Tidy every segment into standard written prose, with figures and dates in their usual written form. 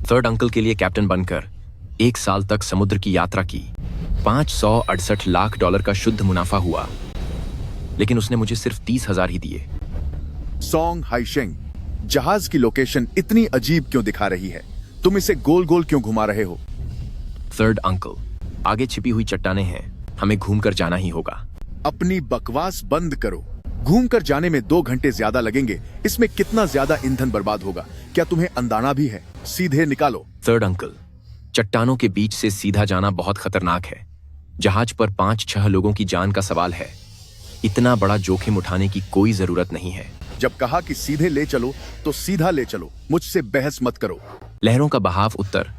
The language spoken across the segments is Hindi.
थर्ड अंकल के लिए कैप्टन बनकर 1 साल तक समुद्र की यात्रा की। 568 लाख डॉलर का शुद्ध मुनाफा हुआ, लेकिन उसने मुझे सिर्फ 30,000 ही दिए। सॉन्ग हाइशेंग, जहाज की लोकेशन इतनी अजीब क्यों दिखा रही है? तुम इसे गोल गोल क्यों घुमा रहे हो? थर्ड अंकल, आगे छिपी हुई चट्टानें हैं, हमें घूमकर जाना ही होगा। अपनी बकवास बंद करो। घूमकर जाने में 2 घंटे ज्यादा लगेंगे। इसमें कितना ज्यादा ईंधन बर्बाद होगा, क्या तुम्हें अंदाना भी है? सीधे निकालो। थर्ड अंकल, चट्टानों के बीच से सीधा जाना बहुत खतरनाक है। जहाज पर 5-6 लोगों की जान का सवाल है। इतना बड़ा जोखिम उठाने की कोई जरूरत नहीं है। जब कहा कि सीधे ले चलो तो सीधा ले चलो, मुझसे बहस मत करो। लहरों का बहाव उत्तर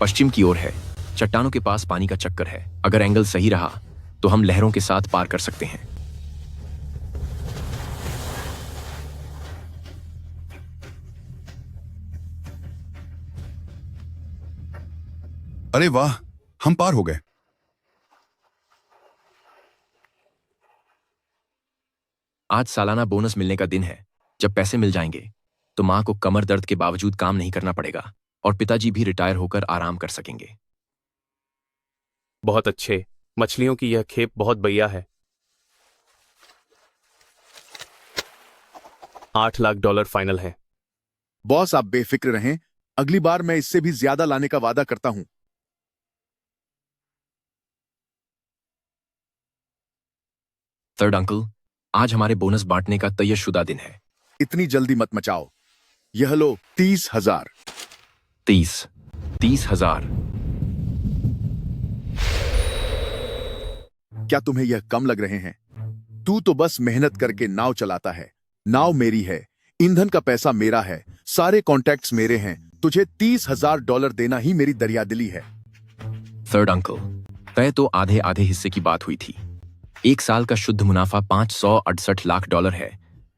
पश्चिम की ओर है। चट्टानों के पास पानी का चक्कर है। अगर एंगल सही रहा तो हम लहरों के साथ पार कर सकते हैं। अरे वाह, हम पार हो गए। आज सालाना बोनस मिलने का दिन है। जब पैसे मिल जाएंगे तो मां को कमर दर्द के बावजूद काम नहीं करना पड़ेगा और पिताजी भी रिटायर होकर आराम कर सकेंगे। बहुत अच्छे। मछलियों की यह खेप बहुत बढ़िया है। 8 लाख डॉलर फाइनल है। बॉस, आप बेफिक्र रहें, अगली बार मैं इससे भी ज्यादा लाने का वादा करता हूं। थर्ड अंकल, आज हमारे बोनस बांटने का तयशुदा दिन है। इतनी जल्दी मत मचाओ। यह लो 30,000। 30,000। क्या तुम्हें यह कम लग रहे हैं? तू तो बस मेहनत करके नाव चलाता है। नाव मेरी है, ईंधन का पैसा मेरा है, सारे कॉन्टैक्ट्स मेरे हैं। तुझे 30,000 डॉलर देना ही मेरी दरियादिली है। थर्ड अंकल, तय तो आधे आधे हिस्से की बात हुई थी। 1 साल का शुद्ध मुनाफा 568 लाख डॉलर है,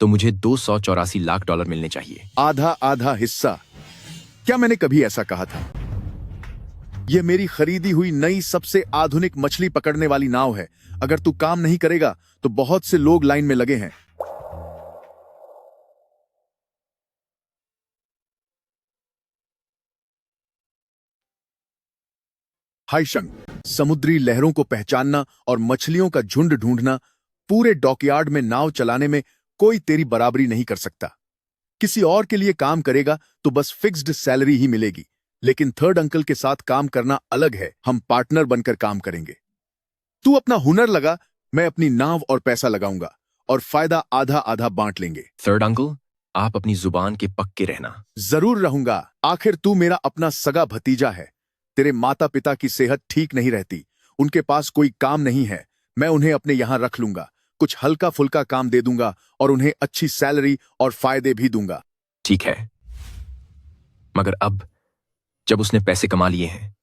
तो मुझे 284 लाख डॉलर मिलने चाहिए। आधा आधा हिस्सा? क्या मैंने कभी ऐसा कहा था? यह मेरी खरीदी हुई नई सबसे आधुनिक मछली पकड़ने वाली नाव है। अगर तू काम नहीं करेगा तो बहुत से लोग लाइन में लगे हैं। हाइशंग, समुद्री लहरों को पहचानना और मछलियों का झुंड ढूंढना, पूरे डॉकयार्ड में नाव चलाने में कोई तेरी बराबरी नहीं कर सकता। किसी और के लिए काम करेगा तो बस फिक्स्ड सैलरी ही मिलेगी, लेकिन थर्ड अंकल के साथ काम करना अलग है। हम पार्टनर बनकर काम करेंगे। तू अपना हुनर लगा, मैं अपनी नाव और पैसा लगाऊंगा, और फायदा आधा आधा बांट लेंगे। थर्ड अंकल, आप अपनी जुबान के पक्के रहना। जरूर रहूंगा। आखिर तू मेरा अपना सगा भतीजा है। तेरे माता पिता की सेहत ठीक नहीं रहती, उनके पास कोई काम नहीं है। मैं उन्हें अपने यहां रख लूंगा, कुछ हल्का फुल्का काम दे दूंगा और उन्हें अच्छी सैलरी और फायदे भी दूंगा। ठीक है, मगर अब जब उसने पैसे कमा लिए हैं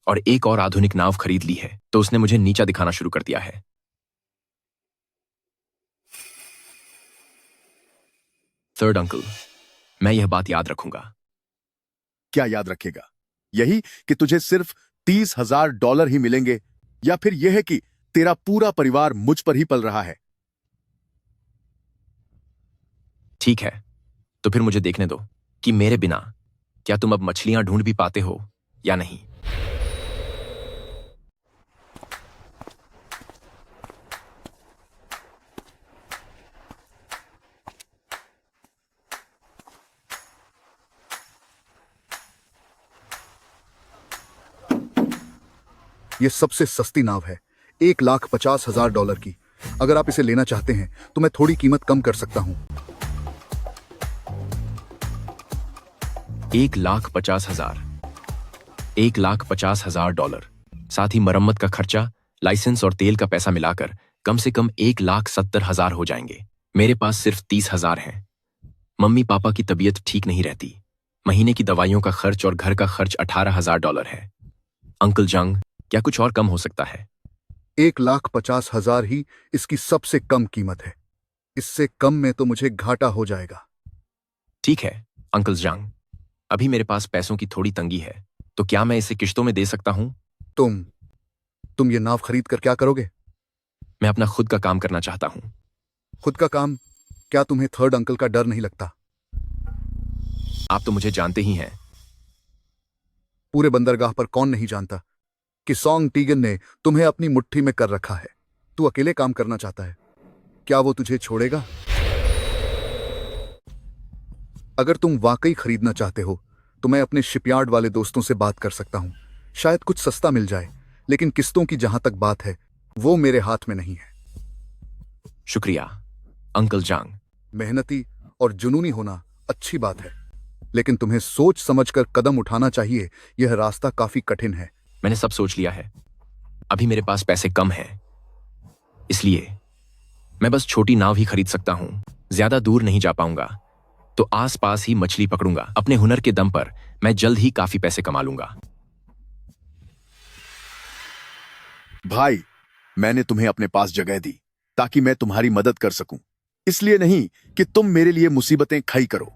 और एक और आधुनिक नाव खरीद ली है, तो उसने मुझे नीचा दिखाना शुरू कर दिया है। थर्ड अंकल, मैं यह बात याद रखूंगा। क्या याद रखेगा? यही कि तुझे सिर्फ 30,000 डॉलर ही मिलेंगे, या फिर यह है कि तेरा पूरा परिवार मुझ पर ही पल रहा है? ठीक है, तो फिर मुझे देखने दो कि मेरे बिना क्या तुम अब मछलियां ढूंढ भी पाते हो या नहीं। ये सबसे सस्ती नाव है, 1,50,000 डॉलर की। अगर आप इसे लेना चाहते हैं तो मैं थोड़ी कीमत कम कर सकता हूं। 1,50,000। 1,50,000 डॉलर, साथ ही मरम्मत का खर्चा, लाइसेंस और तेल का पैसा मिलाकर कम से कम 1,70,000 हो जाएंगे। मेरे पास सिर्फ 30,000 हैं। मम्मी पापा की तबीयत ठीक नहीं रहती। महीने की दवाइयों का खर्च और घर का खर्च 18,000 डॉलर है। अंकल जंग, क्या कुछ और कम हो सकता है? 1,50,000 ही इसकी सबसे कम कीमत है। इससे कम में तो मुझे घाटा हो जाएगा। ठीक है अंकल जंग, अभी मेरे पास पैसों की थोड़ी तंगी है, तो क्या मैं इसे किश्तों में दे सकता हूं? तुम ये नाव खरीद कर क्या करोगे? मैं अपना खुद का काम करना चाहता हूं। खुद का काम? क्या तुम्हें थर्ड अंकल का डर नहीं लगता? आप तो मुझे जानते ही हैं। पूरे बंदरगाह पर कौन नहीं जानता कि सॉन्ग टीगन ने तुम्हें अपनी मुट्ठी में कर रखा है। तू अकेले काम करना चाहता है, क्या वो तुझे छोड़ेगा? अगर तुम वाकई खरीदना चाहते हो तो मैं अपने शिपयार्ड वाले दोस्तों से बात कर सकता हूं। शायद कुछ सस्ता मिल जाए, लेकिन किस्तों की जहां तक बात है वो मेरे हाथ में नहीं है। शुक्रिया अंकल जांग। मेहनती और जुनूनी होना अच्छी बात है, लेकिन तुम्हें सोच समझकर कदम उठाना चाहिए। यह रास्ता काफी कठिन है। मैंने सब सोच लिया है। अभी मेरे पास पैसे कम हैं, इसलिए मैं बस छोटी नाव ही खरीद सकता हूं। ज्यादा दूर नहीं जा पाऊंगा, तो आसपास ही मछली पकड़ूंगा। अपने हुनर के दम पर मैं जल्द ही काफी पैसे कमा लूंगा। भाई, मैंने तुम्हें अपने पास जगह दी ताकि मैं तुम्हारी मदद कर सकूं, इसलिए नहीं कि तुम मेरे लिए मुसीबतें खड़ी करो।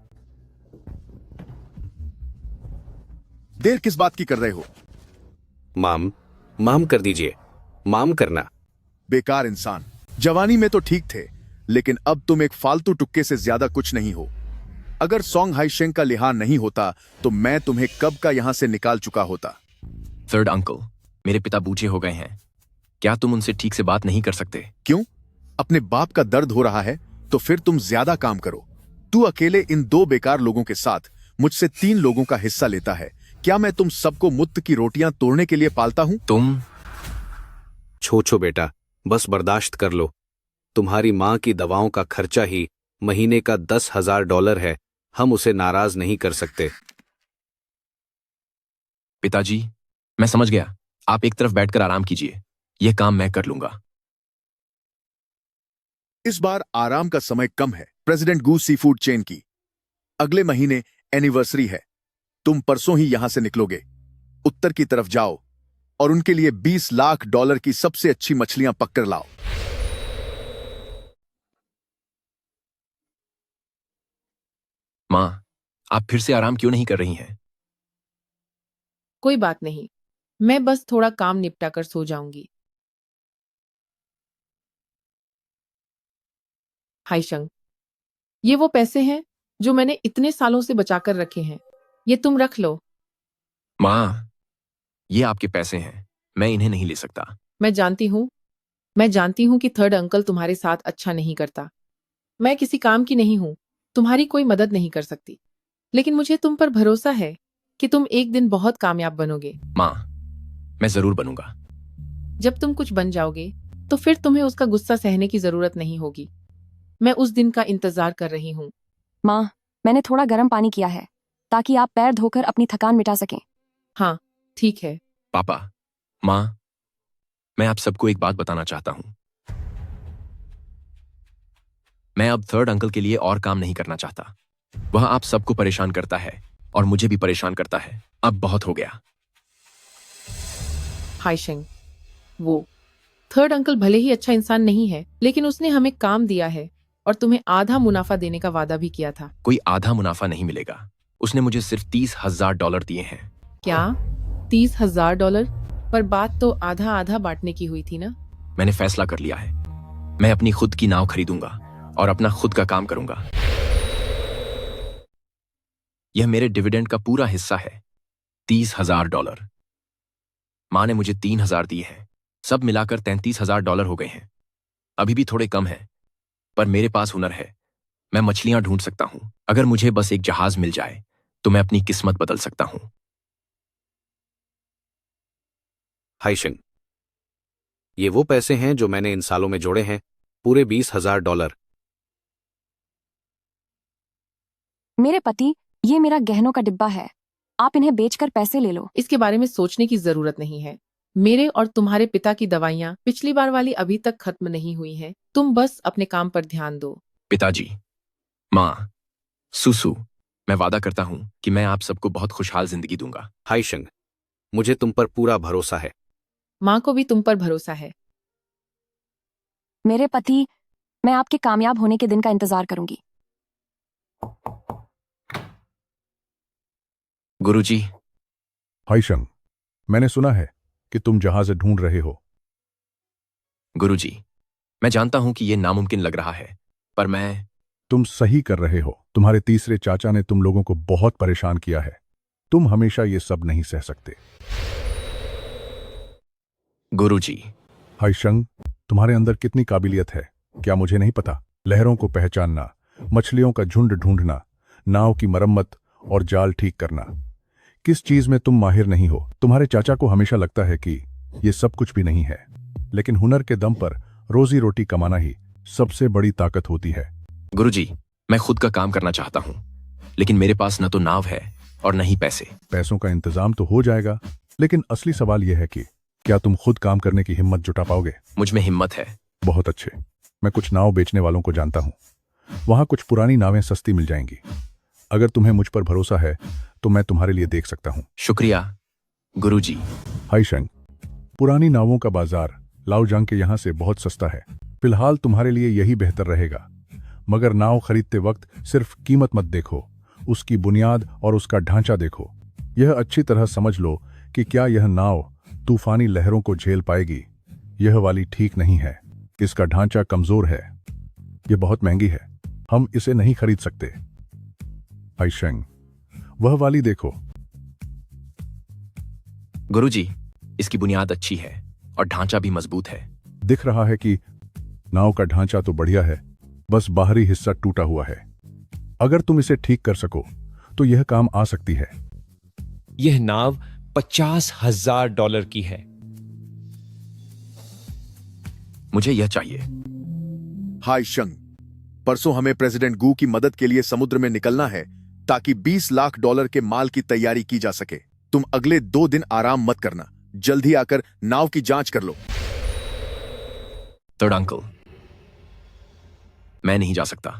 देर किस बात की कर रहे हो? माम कर दीजिए। माम करना। बेकार इंसान। जवानी में तो ठीक थे, लेकिन अब तुम एक फालतू टुक्के से ज्यादा कुछ नहीं हो। अगर सॉन्ग हाइशेंग का लिहाज नहीं होता तो मैं तुम्हें कब का यहां से निकाल चुका होता। थर्ड अंकल, मेरे पिता बूढ़े हो गए हैं। क्या तुम उनसे ठीक से बात नहीं कर सकते? क्यों? अपने बाप का दर्द हो रहा है तो फिर तुम ज्यादा काम करो। तू अकेले इन 2 बेकार लोगों के साथ मुझसे 3 लोगों का हिस्सा लेता है। क्या मैं तुम सबको मुफ्त की रोटियां तोड़ने के लिए पालता हूं? तुम छो बेटा, बस बर्दाश्त कर लो। तुम्हारी माँ की दवाओं का खर्चा ही महीने का $10,000 है। हम उसे नाराज नहीं कर सकते। पिताजी, मैं समझ गया। आप एक तरफ बैठकर आराम कीजिए, यह काम मैं कर लूंगा। इस बार आराम का समय कम है। प्रेसिडेंट गू सी फूड चेन की अगले महीने एनिवर्सरी है। तुम परसों ही यहां से निकलोगे। उत्तर की तरफ जाओ और उनके लिए $20 लाख की सबसे अच्छी मछलियां पककर लाओ। मां, आप फिर से आराम क्यों नहीं कर रही हैं? कोई बात नहीं, मैं बस थोड़ा काम निपटा कर सो जाऊंगी। हाइशंग, ये वो पैसे हैं जो मैंने इतने सालों से बचाकर रखे हैं। ये तुम रख लो। मां, ये आपके पैसे हैं, मैं इन्हें नहीं ले सकता। मैं जानती हूँ कि थर्ड अंकल तुम्हारे साथ अच्छा नहीं करता। मैं किसी काम की नहीं हूँ, तुम्हारी कोई मदद नहीं कर सकती, लेकिन मुझे तुम पर भरोसा है कि तुम एक दिन बहुत कामयाब बनोगे। मां, मैं जरूर बनूंगा। जब तुम कुछ बन जाओगे तो फिर तुम्हें उसका गुस्सा सहने की जरूरत नहीं होगी। मैं उस दिन का इंतजार कर रही हूँ। माँ, मैंने थोड़ा गर्म पानी किया है ताकि आप पैर धोकर अपनी थकान मिटा सकें। हाँ, ठीक है। पापा, मां, मैं आप सबको एक बात बताना चाहता हूं। मैं अब थर्ड अंकल के लिए और काम नहीं करना चाहता। वह आप सबको परेशान करता है और मुझे भी परेशान करता है। अब बहुत हो गया। हाइशेंग, वो थर्ड अंकल भले ही अच्छा इंसान नहीं है, लेकिन उसने हमें काम दिया है और तुम्हें आधा मुनाफा देने का वादा भी किया था। कोई आधा मुनाफा नहीं मिलेगा। उसने मुझे सिर्फ $30,000 दिए हैं। क्या? $30,000? पर बात तो आधा आधा बांटने की हुई थी ना। मैंने फैसला कर लिया है। मैं अपनी खुद की नाव खरीदूंगा और अपना खुद का काम करूंगा। यह मेरे डिविडेंड का पूरा हिस्सा है, $30,000। मां ने मुझे 3,000 दिए हैं। सब मिलाकर $33,000 हो गए हैं। अभी भी थोड़े कम है, पर मेरे पास हुनर है। मैं मछलियां ढूंढ सकता हूं। अगर मुझे बस एक जहाज मिल जाए तो मैं अपनी किस्मत बदल सकता हूं। हाइशंग, ये वो पैसे हैं जो मैंने इन सालों में जोड़े हैं, पूरे $20,000। मेरे पति, ये मेरा गहनों का डिब्बा है। आप इन्हें बेचकर पैसे ले लो। इसके बारे में सोचने की जरूरत नहीं है। मेरे और तुम्हारे पिता की दवाइयाँ पिछली बार वाली अभी तक खत्म नहीं हुई हैं। तुम बस अपने काम पर ध्यान दो। पिताजी, मां, सुसु, मैं वादा करता हूं कि मैं आप सबको बहुत खुशहाल जिंदगी दूंगा। हाइशंग, मुझे तुम पर पूरा भरोसा है। माँ को भी तुम पर भरोसा है। मेरे पति, मैं आपके कामयाब होने के दिन का इंतजार करूंगी। गुरुजी, हाइशंग, मैंने सुना है कि तुम जहाज ढूंढ रहे हो। गुरुजी, मैं जानता हूं कि यह नामुमकिन लग रहा है, पर मैं तुम सही कर रहे हो। तुम्हारे तीसरे चाचा ने तुम लोगों को बहुत परेशान किया है। तुम हमेशा ये सब नहीं सह सकते। गुरुजी, हाइशंग, तुम्हारे अंदर कितनी काबिलियत है क्या मुझे नहीं पता। लहरों को पहचानना, मछलियों का झुंड ढूंढना, नाव की मरम्मत और जाल ठीक करना। किस चीज में तुम माहिर नहीं हो? तुम्हारे चाचा को हमेशा लगता है कि ये सब कुछ भी नहीं है, लेकिन हुनर के दम पर रोजी रोटी कमाना ही सबसे बड़ी ताकत होती है। गुरुजी, मैं खुद का काम करना चाहता हूँ, लेकिन मेरे पास न तो नाव है और न ही पैसे। पैसों का इंतजाम तो हो जाएगा, लेकिन असली सवाल यह है कि क्या तुम खुद काम करने की हिम्मत जुटा पाओगे? मुझ में हिम्मत है। बहुत अच्छे। मैं कुछ नाव बेचने वालों को जानता हूँ। वहां कुछ पुरानी नावें सस्ती मिल जाएंगी। अगर तुम्हें मुझ पर भरोसा है तो मैं तुम्हारे लिए देख सकता हूँ। शुक्रिया गुरुजी। हाइशंग, पुरानी नावों का बाजार लाओजांग के यहाँ से बहुत सस्ता है। फिलहाल तुम्हारे लिए यही बेहतर रहेगा, मगर नाव खरीदते वक्त सिर्फ कीमत मत देखो, उसकी बुनियाद और उसका ढांचा देखो। यह अच्छी तरह समझ लो कि क्या यह नाव तूफानी लहरों को झेल पाएगी। यह वाली ठीक नहीं है, इसका ढांचा कमजोर है, यह बहुत महंगी है, हम इसे नहीं खरीद सकते। हाइशंग, वह वाली देखो। गुरुजी, इसकी बुनियाद अच्छी है और ढांचा भी मजबूत है। दिख रहा है कि नाव का ढांचा तो बढ़िया है, बस बाहरी हिस्सा टूटा हुआ है। अगर तुम इसे ठीक कर सको तो यह काम आ सकती है। यह नाव $50,000 की है। मुझे यह चाहिए। हाइशंग, परसों हमें प्रेसिडेंट गू की मदद के लिए समुद्र में निकलना है ताकि $20 लाख के माल की तैयारी की जा सके। तुम अगले 2 दिन आराम मत करना, जल्दी आकर नाव की जांच कर लो। थर्ड अंकल, मैं नहीं जा सकता।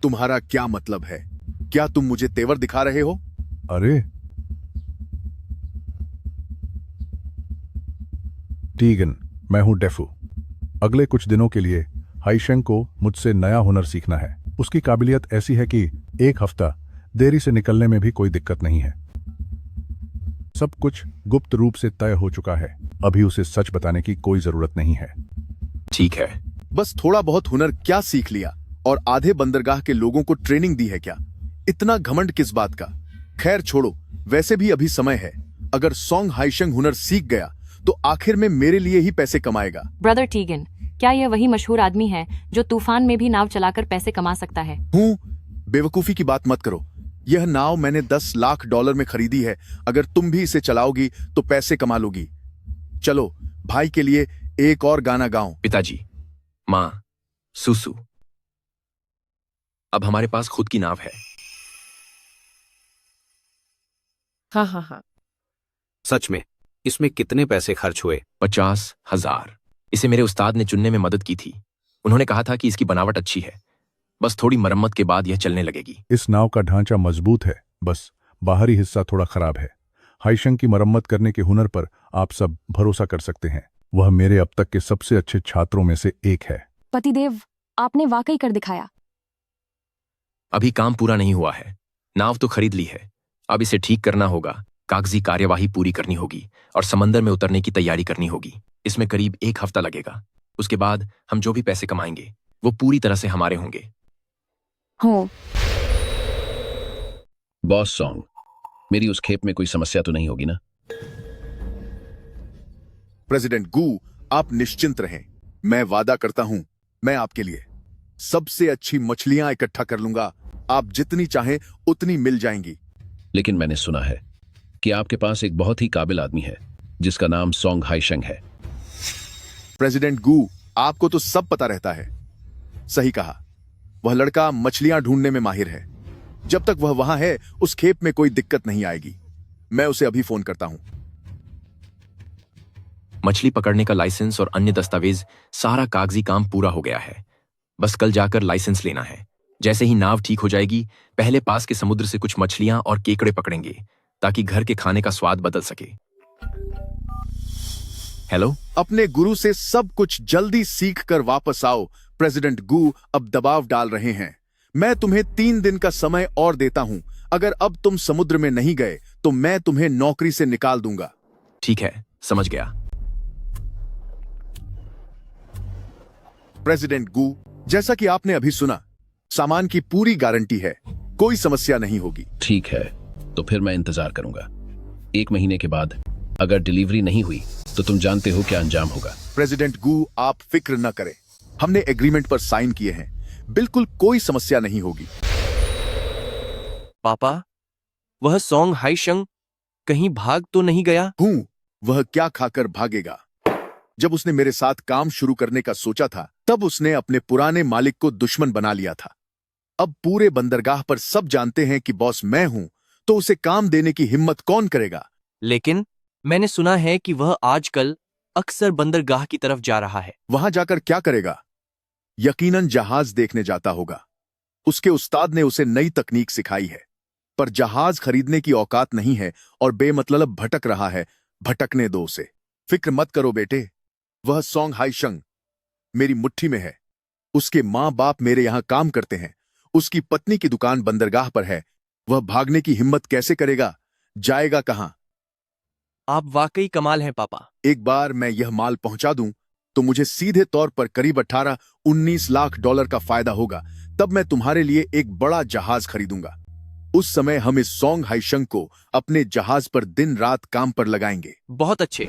तुम्हारा क्या मतलब है? क्या तुम मुझे तेवर दिखा रहे हो? अरे टीगन, मैं हूं डेफू। अगले कुछ दिनों के लिए हाइशंग को मुझसे नया हुनर सीखना है। उसकी काबिलियत ऐसी है कि 1 हफ्ता देरी से निकलने में भी कोई दिक्कत नहीं है। सब कुछ गुप्त रूप से तय हो चुका है, अभी उसे सच बताने की कोई जरूरत नहीं है। ठीक है। बस थोड़ा बहुत हुनर क्या सीख लिया और आधे बंदरगाह के लोगों को ट्रेनिंग दी है क्या? इतना घमंड किस बात का? खैर छोड़ो, वैसे भी अभी समय है। अगर सोंग हाइशंग हुनर सीख गया तो आखिर में मेरे लिए ही पैसे कमाएगा। ब्रदर टीगन, क्या यह वही मशहूर आदमी है जो तूफान में भी नाव चलाकर पैसे कमा सकता है? हूँ, बेवकूफी की बात मत करो। यह नाव मैंने $10 लाख में खरीदी है। अगर तुम भी इसे चलाओगी तो पैसे कमा लोगी। चलो भाई के लिए एक और गाना गाओ। पिताजी, माँ, सुसु, अब हमारे पास खुद की नाव है। हाँ हाँ हाँ। सच में इसमें कितने पैसे खर्च हुए? 50,000। इसे मेरे उस्ताद ने चुनने में मदद की थी। उन्होंने कहा था कि इसकी बनावट अच्छी है, बस थोड़ी मरम्मत के बाद यह चलने लगेगी। इस नाव का ढांचा मजबूत है, बस बाहरी हिस्सा थोड़ा खराब है। हाइशंग की मरम्मत करने के हुनर पर आप सब भरोसा कर सकते हैं। वह मेरे अब तक के सबसे अच्छे छात्रों में से एक है। पतिदेव, आपने वाकई कर दिखाया। अभी काम पूरा नहीं हुआ है। नाव तो खरीद ली है, अब इसे ठीक करना होगा, कागजी कार्यवाही पूरी करनी होगी और समंदर में उतरने की तैयारी करनी होगी। इसमें करीब 1 हफ्ता लगेगा। उसके बाद हम जो भी पैसे कमाएंगे वो पूरी तरह से हमारे होंगे। हो, बॉस सॉन्ग, मेरी उस खेप में कोई समस्या तो नहीं होगी ना? प्रेसिडेंट गू, आप निश्चिंत रहें। मैं वादा करता हूं, मैं आपके लिए सबसे अच्छी मछलियां इकट्ठा कर लूंगा। आप जितनी चाहें उतनी मिल जाएंगी। लेकिन मैंने सुना है कि आपके पास एक बहुत ही काबिल आदमी है जिसका नाम सोंग हाइशंग है। प्रेसिडेंट गू, आपको तो सब पता रहता है। सही कहा, वह लड़का मछलियां ढूंढने में माहिर है। जब तक वह वहां है उस खेप में कोई दिक्कत नहीं आएगी। मैं उसे अभी फोन करता हूं। मछली पकड़ने का लाइसेंस और अन्य दस्तावेज, सारा कागजी काम पूरा हो गया है। बस कल जाकर लाइसेंस लेना है। जैसे ही नाव ठीक हो जाएगी, पहले पास के समुद्र से कुछ मछलियां और केकड़े पकड़ेंगे ताकि घर के खाने का स्वाद बदल सके। हेलो, अपने गुरु से सब कुछ जल्दी सीख कर वापस आओ। प्रेसिडेंट गू अब दबाव डाल रहे हैं। मैं तुम्हें 3 दिन का समय और देता हूं। अगर अब तुम समुद्र में नहीं गए तो मैं तुम्हें नौकरी से निकाल दूंगा। ठीक है, समझ गया। प्रेसिडेंट गू, जैसा कि आपने अभी सुना, सामान की पूरी गारंटी है, कोई समस्या नहीं होगी। ठीक है, तो फिर मैं इंतजार करूंगा। 1 महीने के बाद अगर डिलीवरी नहीं हुई तो तुम जानते हो क्या अंजाम होगा। प्रेसिडेंट गू, आप फिक्र न करें, हमने एग्रीमेंट पर साइन किए हैं, बिल्कुल कोई समस्या नहीं होगी। पापा, वह सॉन्ग हाईशंग कहीं भाग तो नहीं गया? वह क्या खाकर भागेगा? जब उसने मेरे साथ काम शुरू करने का सोचा था, तब उसने अपने पुराने मालिक को दुश्मन बना लिया था। अब पूरे बंदरगाह पर सब जानते हैं कि बॉस मैं हूं, तो उसे काम देने की हिम्मत कौन करेगा? लेकिन मैंने सुना है कि वह आजकल अक्सर बंदरगाह की तरफ जा रहा है। वहां जाकर क्या करेगा? यकीनन जहाज देखने जाता होगा। उसके उस्ताद ने उसे नई तकनीक सिखाई है, पर जहाज खरीदने की औकात नहीं है और बेमतलब भटक रहा है। भटकने दो उसे। फिक्र मत करो बेटे, वह सॉन्ग हाईशंग मेरी मुट्ठी में है। उसके माँ बाप मेरे यहां काम करते हैं। उसकी पत्नी की दुकान बंदरगाह पर है। वह भागने की हिम्मत कैसे करेगा? जाएगा कहां? आप वाकई कमाल हैं पापा। एक बार मैं यह माल पहुंचा दूं तो मुझे सीधे तौर पर करीब 18-19 लाख डॉलर का फायदा होगा। तब मैं तुम्हारे लिए एक बड़ा जहाज खरीदूंगा। उस समय हम इस सॉन्ग हाईशंग को अपने जहाज पर दिन रात काम पर लगाएंगे। बहुत अच्छे।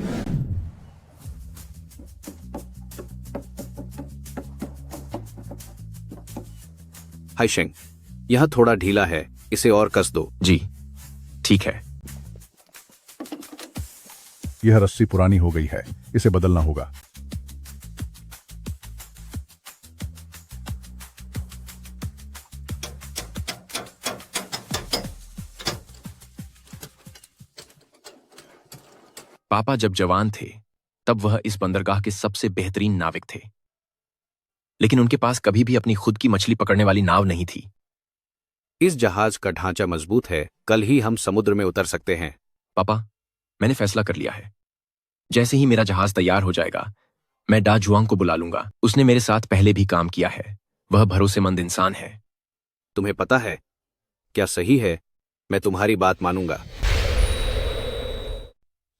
हाईशेंग, यह थोड़ा ढीला है, इसे और कस दो। जी ठीक है। यह रस्सी पुरानी हो गई है, इसे बदलना होगा। पापा जब जवान थे तब वह इस बंदरगाह के सबसे बेहतरीन नाविक थे, लेकिन उनके पास कभी भी अपनी खुद की मछली पकड़ने वाली नाव नहीं थी। इस जहाज का ढांचा मजबूत है, कल ही हम समुद्र में उतर सकते हैं। पापा, मैंने फैसला कर लिया है। जैसे ही मेरा जहाज तैयार हो जाएगा, मैं डा जुआंग को बुला लूंगा। उसने मेरे साथ पहले भी काम किया है। वह भरोसेमंद इंसान है। तुम्हें पता है क्या सही है? मैं तुम्हारी बात मानूंगा।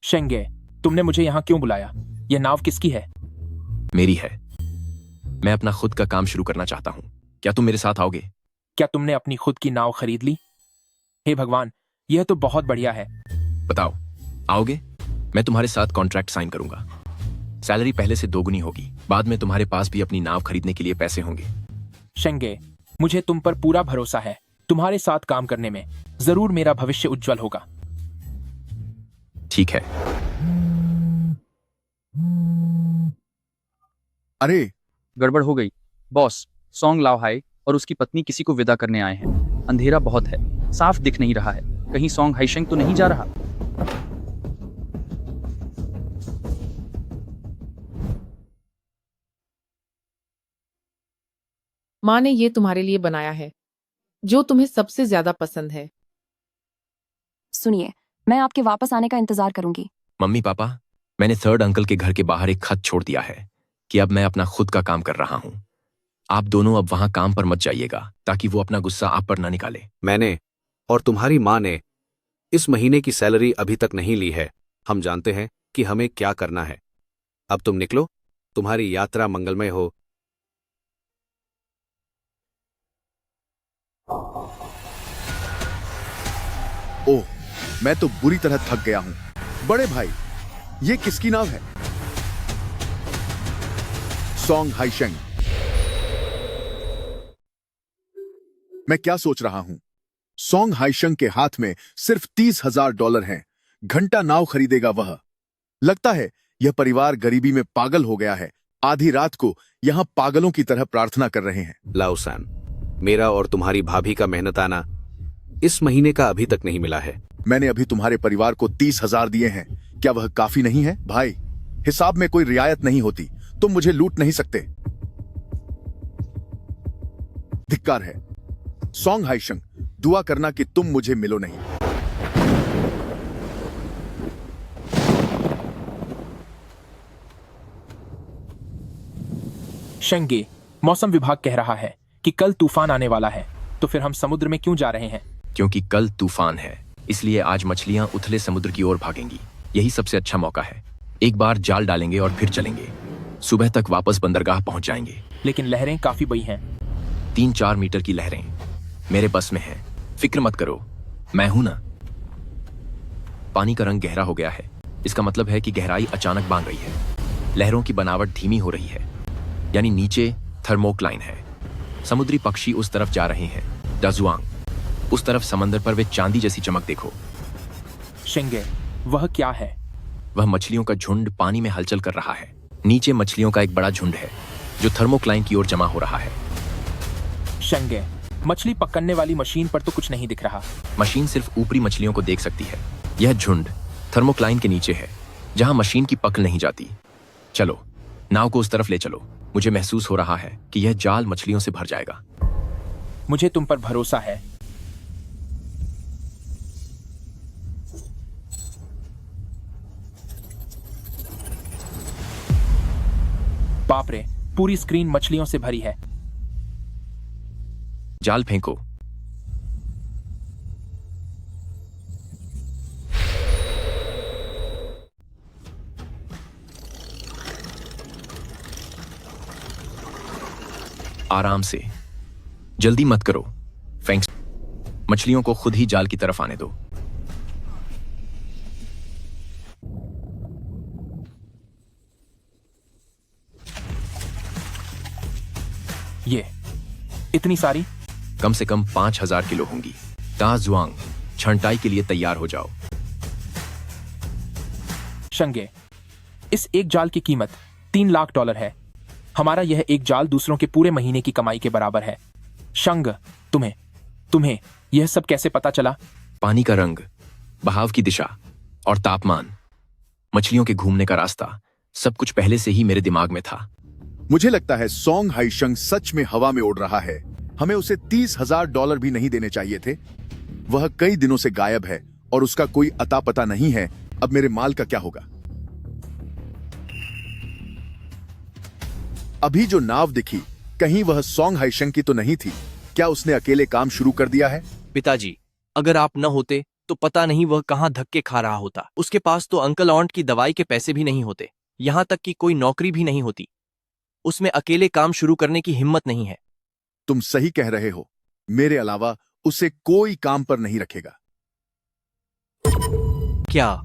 शेंगे, तुमने मुझे यहाँ क्यों बुलाया? यह नाव किसकी है? मेरी है। मैं अपना खुद का काम शुरू करना चाहता हूँ। क्या तुम मेरे साथ आओगे? क्या तुमने अपनी खुद की नाव खरीद ली? हे भगवान, यह तो बहुत बढ़िया है। बताओ, आओगे? मैं तुम्हारे साथ कॉन्ट्रैक्ट साइन करूंगा। सैलरी पहले से दोगुनी होगी। बाद में तुम्हारे पास भी अपनी नाव खरीदने के लिए पैसे होंगे। शेंगे, मुझे तुम पर पूरा भरोसा है। तुम्हारे साथ काम करने में जरूर मेरा भविष्य उज्जवल होगा। ठीक है। अरे, गड़बड़ हो गई बॉस। सॉन्ग लाओहाई और उसकी पत्नी किसी को विदा करने आए हैं। अंधेरा बहुत है, साफ दिख नहीं रहा है। कहीं सॉन्ग हाईशंग तो नहीं जा रहा? माँ ने ये तुम्हारे लिए बनाया है, जो तुम्हें सबसे ज्यादा पसंद है। सुनिए, मैं आपके वापस आने का इंतजार करूंगी। मम्मी पापा, मैंने थर्ड अंकल के घर के बाहर एक खत छोड़ दिया है कि अब मैं अपना खुद का काम कर रहा हूं। आप दोनों अब वहां काम पर मत जाइएगा, ताकि वो अपना गुस्सा आप पर न निकाले। मैंने और तुम्हारी माँ ने इस महीने की सैलरी अभी तक नहीं ली है। हम जानते हैं कि हमें क्या करना है। अब तुम निकलो। तुम्हारी यात्रा मंगलमय हो। ओह, मैं तो बुरी तरह थक गया हूं। बड़े भाई, ये किसकी नाव है? सॉन्ग हाईशंग। मैं क्या सोच रहा हूं? सॉन्ग हाईशंग के हाथ में सिर्फ $30,000 हैं। घंटा नाव खरीदेगा वह। लगता है यह परिवार गरीबी में पागल हो गया है। आधी रात को यहां पागलों की तरह प्रार्थना कर रहे हैं। लाओसान, मेरा और तुम्हारी भाभी का मेहनताना इस महीने का अभी तक नहीं मिला है। मैंने अभी तुम्हारे परिवार को 30,000 दिए हैं। क्या वह काफी नहीं है? भाई, हिसाब में कोई रियायत नहीं होती। तुम मुझे लूट नहीं सकते। धिक्कार है। सॉन्ग हाईशंग, दुआ करना कि तुम मुझे मिलो नहीं। शेंगे, मौसम विभाग कह रहा है कि कल तूफान आने वाला है, तो फिर हम समुद्र में क्यों जा रहे हैं? क्योंकि कल तूफान है, इसलिए आज मछलियां उथले समुद्र की ओर भागेंगी। यही सबसे अच्छा मौका है। एक बार जाल डालेंगे और फिर चलेंगे। सुबह तक वापस बंदरगाह पहुंच जाएंगे। लेकिन लहरें काफी बड़ी हैं। 3-4 मीटर की लहरें मेरे बस में हैं। फिक्र मत करो, मैं हूं ना। पानी का रंग गहरा हो गया है। इसका मतलब है कि गहराई अचानक बांध रही है। लहरों की बनावट धीमी हो रही है, यानी नीचे थर्मोक्लाइन है। समुद्री पक्षी उस तरफ जा रहे हैं। दाजुआंग, उस तरफ समंदर पर वे चांदी जैसी चमक देखो। शेंगे, वह क्या है? वह मछलियों का झुंड पानी में हलचल कर रहा है। नीचे मछलियों का एक बड़ा झुंड है जो थर्मोक्लाइन की ओर जमा हो रहा है। शेंगे, मछली पकड़ने वाली मशीन पर तो कुछ नहीं दिख रहा। मशीन सिर्फ ऊपरी मछलियों को देख सकती है। यह झुंड थर्मोक्लाइन के नीचे है, जहां मशीन की पकड़ नहीं जाती। चलो, नाव को उस तरफ ले चलो। मुझे महसूस हो रहा है कि यह जाल मछलियों से भर जाएगा। मुझे तुम पर भरोसा है। बाप रे, पूरी स्क्रीन मछलियों से भरी है। जाल फेंको। आराम से, जल्दी मत करो। फेंक। मछलियों को खुद ही जाल की तरफ आने दो। ये इतनी सारी? कम से कम 5000 किलो होंगी। दाजुआंग, छंटाई के लिए तैयार हो जाओ। शंगे, इस एक जाल की कीमत $3 लाख है। हमारा यह एक जाल दूसरों के पूरे महीने की कमाई के बराबर है। शंग, तुम्हें यह सब कैसे पता चला? पानी का रंग, बहाव की दिशा और तापमान, मछलियों के घूमने का रास्ता, सब कुछ पहले से ही मेरे दिमाग में था। मुझे लगता है सोंग हाइशंग सच में हवा में उड़ रहा है। हमें उसे $30,000 भी नहीं देने चाहिए थे। वह कई दिनों से गायब है और उसका कोई अता पता नहीं है। अब मेरे माल का क्या होगा? अभी जो नाव दिखी, कहीं वह सोंग हाइशंग की तो नहीं थी? क्या उसने अकेले काम शुरू कर दिया है? पिताजी, अगर आप न होते तो पता नहीं वह कहाँ धक्के खा रहा होता। उसके पास तो अंकल ऑन्ट की दवाई के पैसे भी नहीं होते, यहाँ तक कि कोई नौकरी भी नहीं होती। उसमें अकेले काम शुरू करने की हिम्मत नहीं है। तुम सही कह रहे हो। मेरे अलावा उसे कोई काम पर नहीं रखेगा। क्या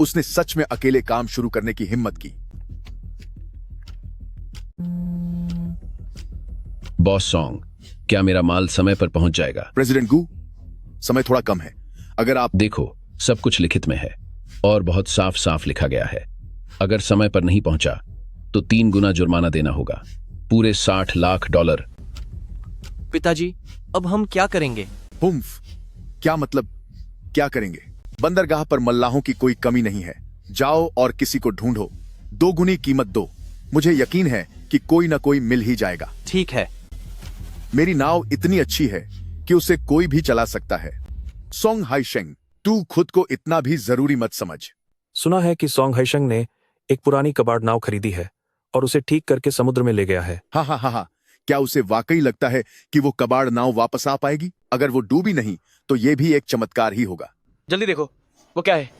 उसने सच में अकेले काम शुरू करने की हिम्मत की? बॉस सॉन्ग, क्या मेरा माल समय पर पहुंच जाएगा? प्रेसिडेंट गू, समय थोड़ा कम है। अगर आप देखो, सब कुछ लिखित में है और बहुत साफ साफ लिखा गया है। अगर समय पर नहीं पहुंचा तो 3 गुना जुर्माना देना होगा, पूरे $60 लाख। पिताजी, अब हम क्या करेंगे? हुम्फ, क्या मतलब क्या करेंगे? बंदरगाह पर मल्लाहों की कोई कमी नहीं है। जाओ और किसी को ढूंढो, 2 गुनी कीमत दो। मुझे यकीन है कि कोई ना कोई मिल ही जाएगा। ठीक है। मेरी नाव इतनी अच्छी है कि उसे कोई भी चला सकता है। सोंग हाइशंग, तू खुद को इतना भी जरूरी मत समझ। सुना है कि सोंग हाइशंग ने एक पुरानी कबाड़ नाव खरीदी है और उसे ठीक करके समुद्र में ले गया है। हाँ। क्या उसे वाकई लगता है कि वो कबाड़ नाव वापस आ पाएगी? अगर वो डूबी नहीं तो ये भी एक चमत्कार ही होगा। जल्दी देखो, वो क्या है?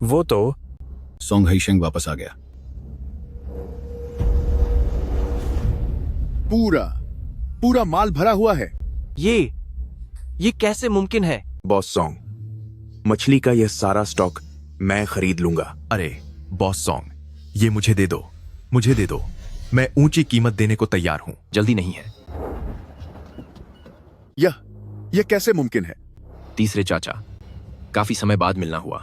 वो तो सोंग हाइशंग वापस आ गया। पूरा माल भरा हुआ है। ये कैसे मुमकिन है? बॉस सॉन्ग, मछली का यह सारा स्टॉक मैं खरीद लूंगा। अरे बॉस सॉन्ग, ये मुझे दे दो। मैं ऊंची कीमत देने को तैयार हूं। जल्दी नहीं है। यह कैसे मुमकिन है? तीसरे चाचा, काफी समय बाद मिलना हुआ।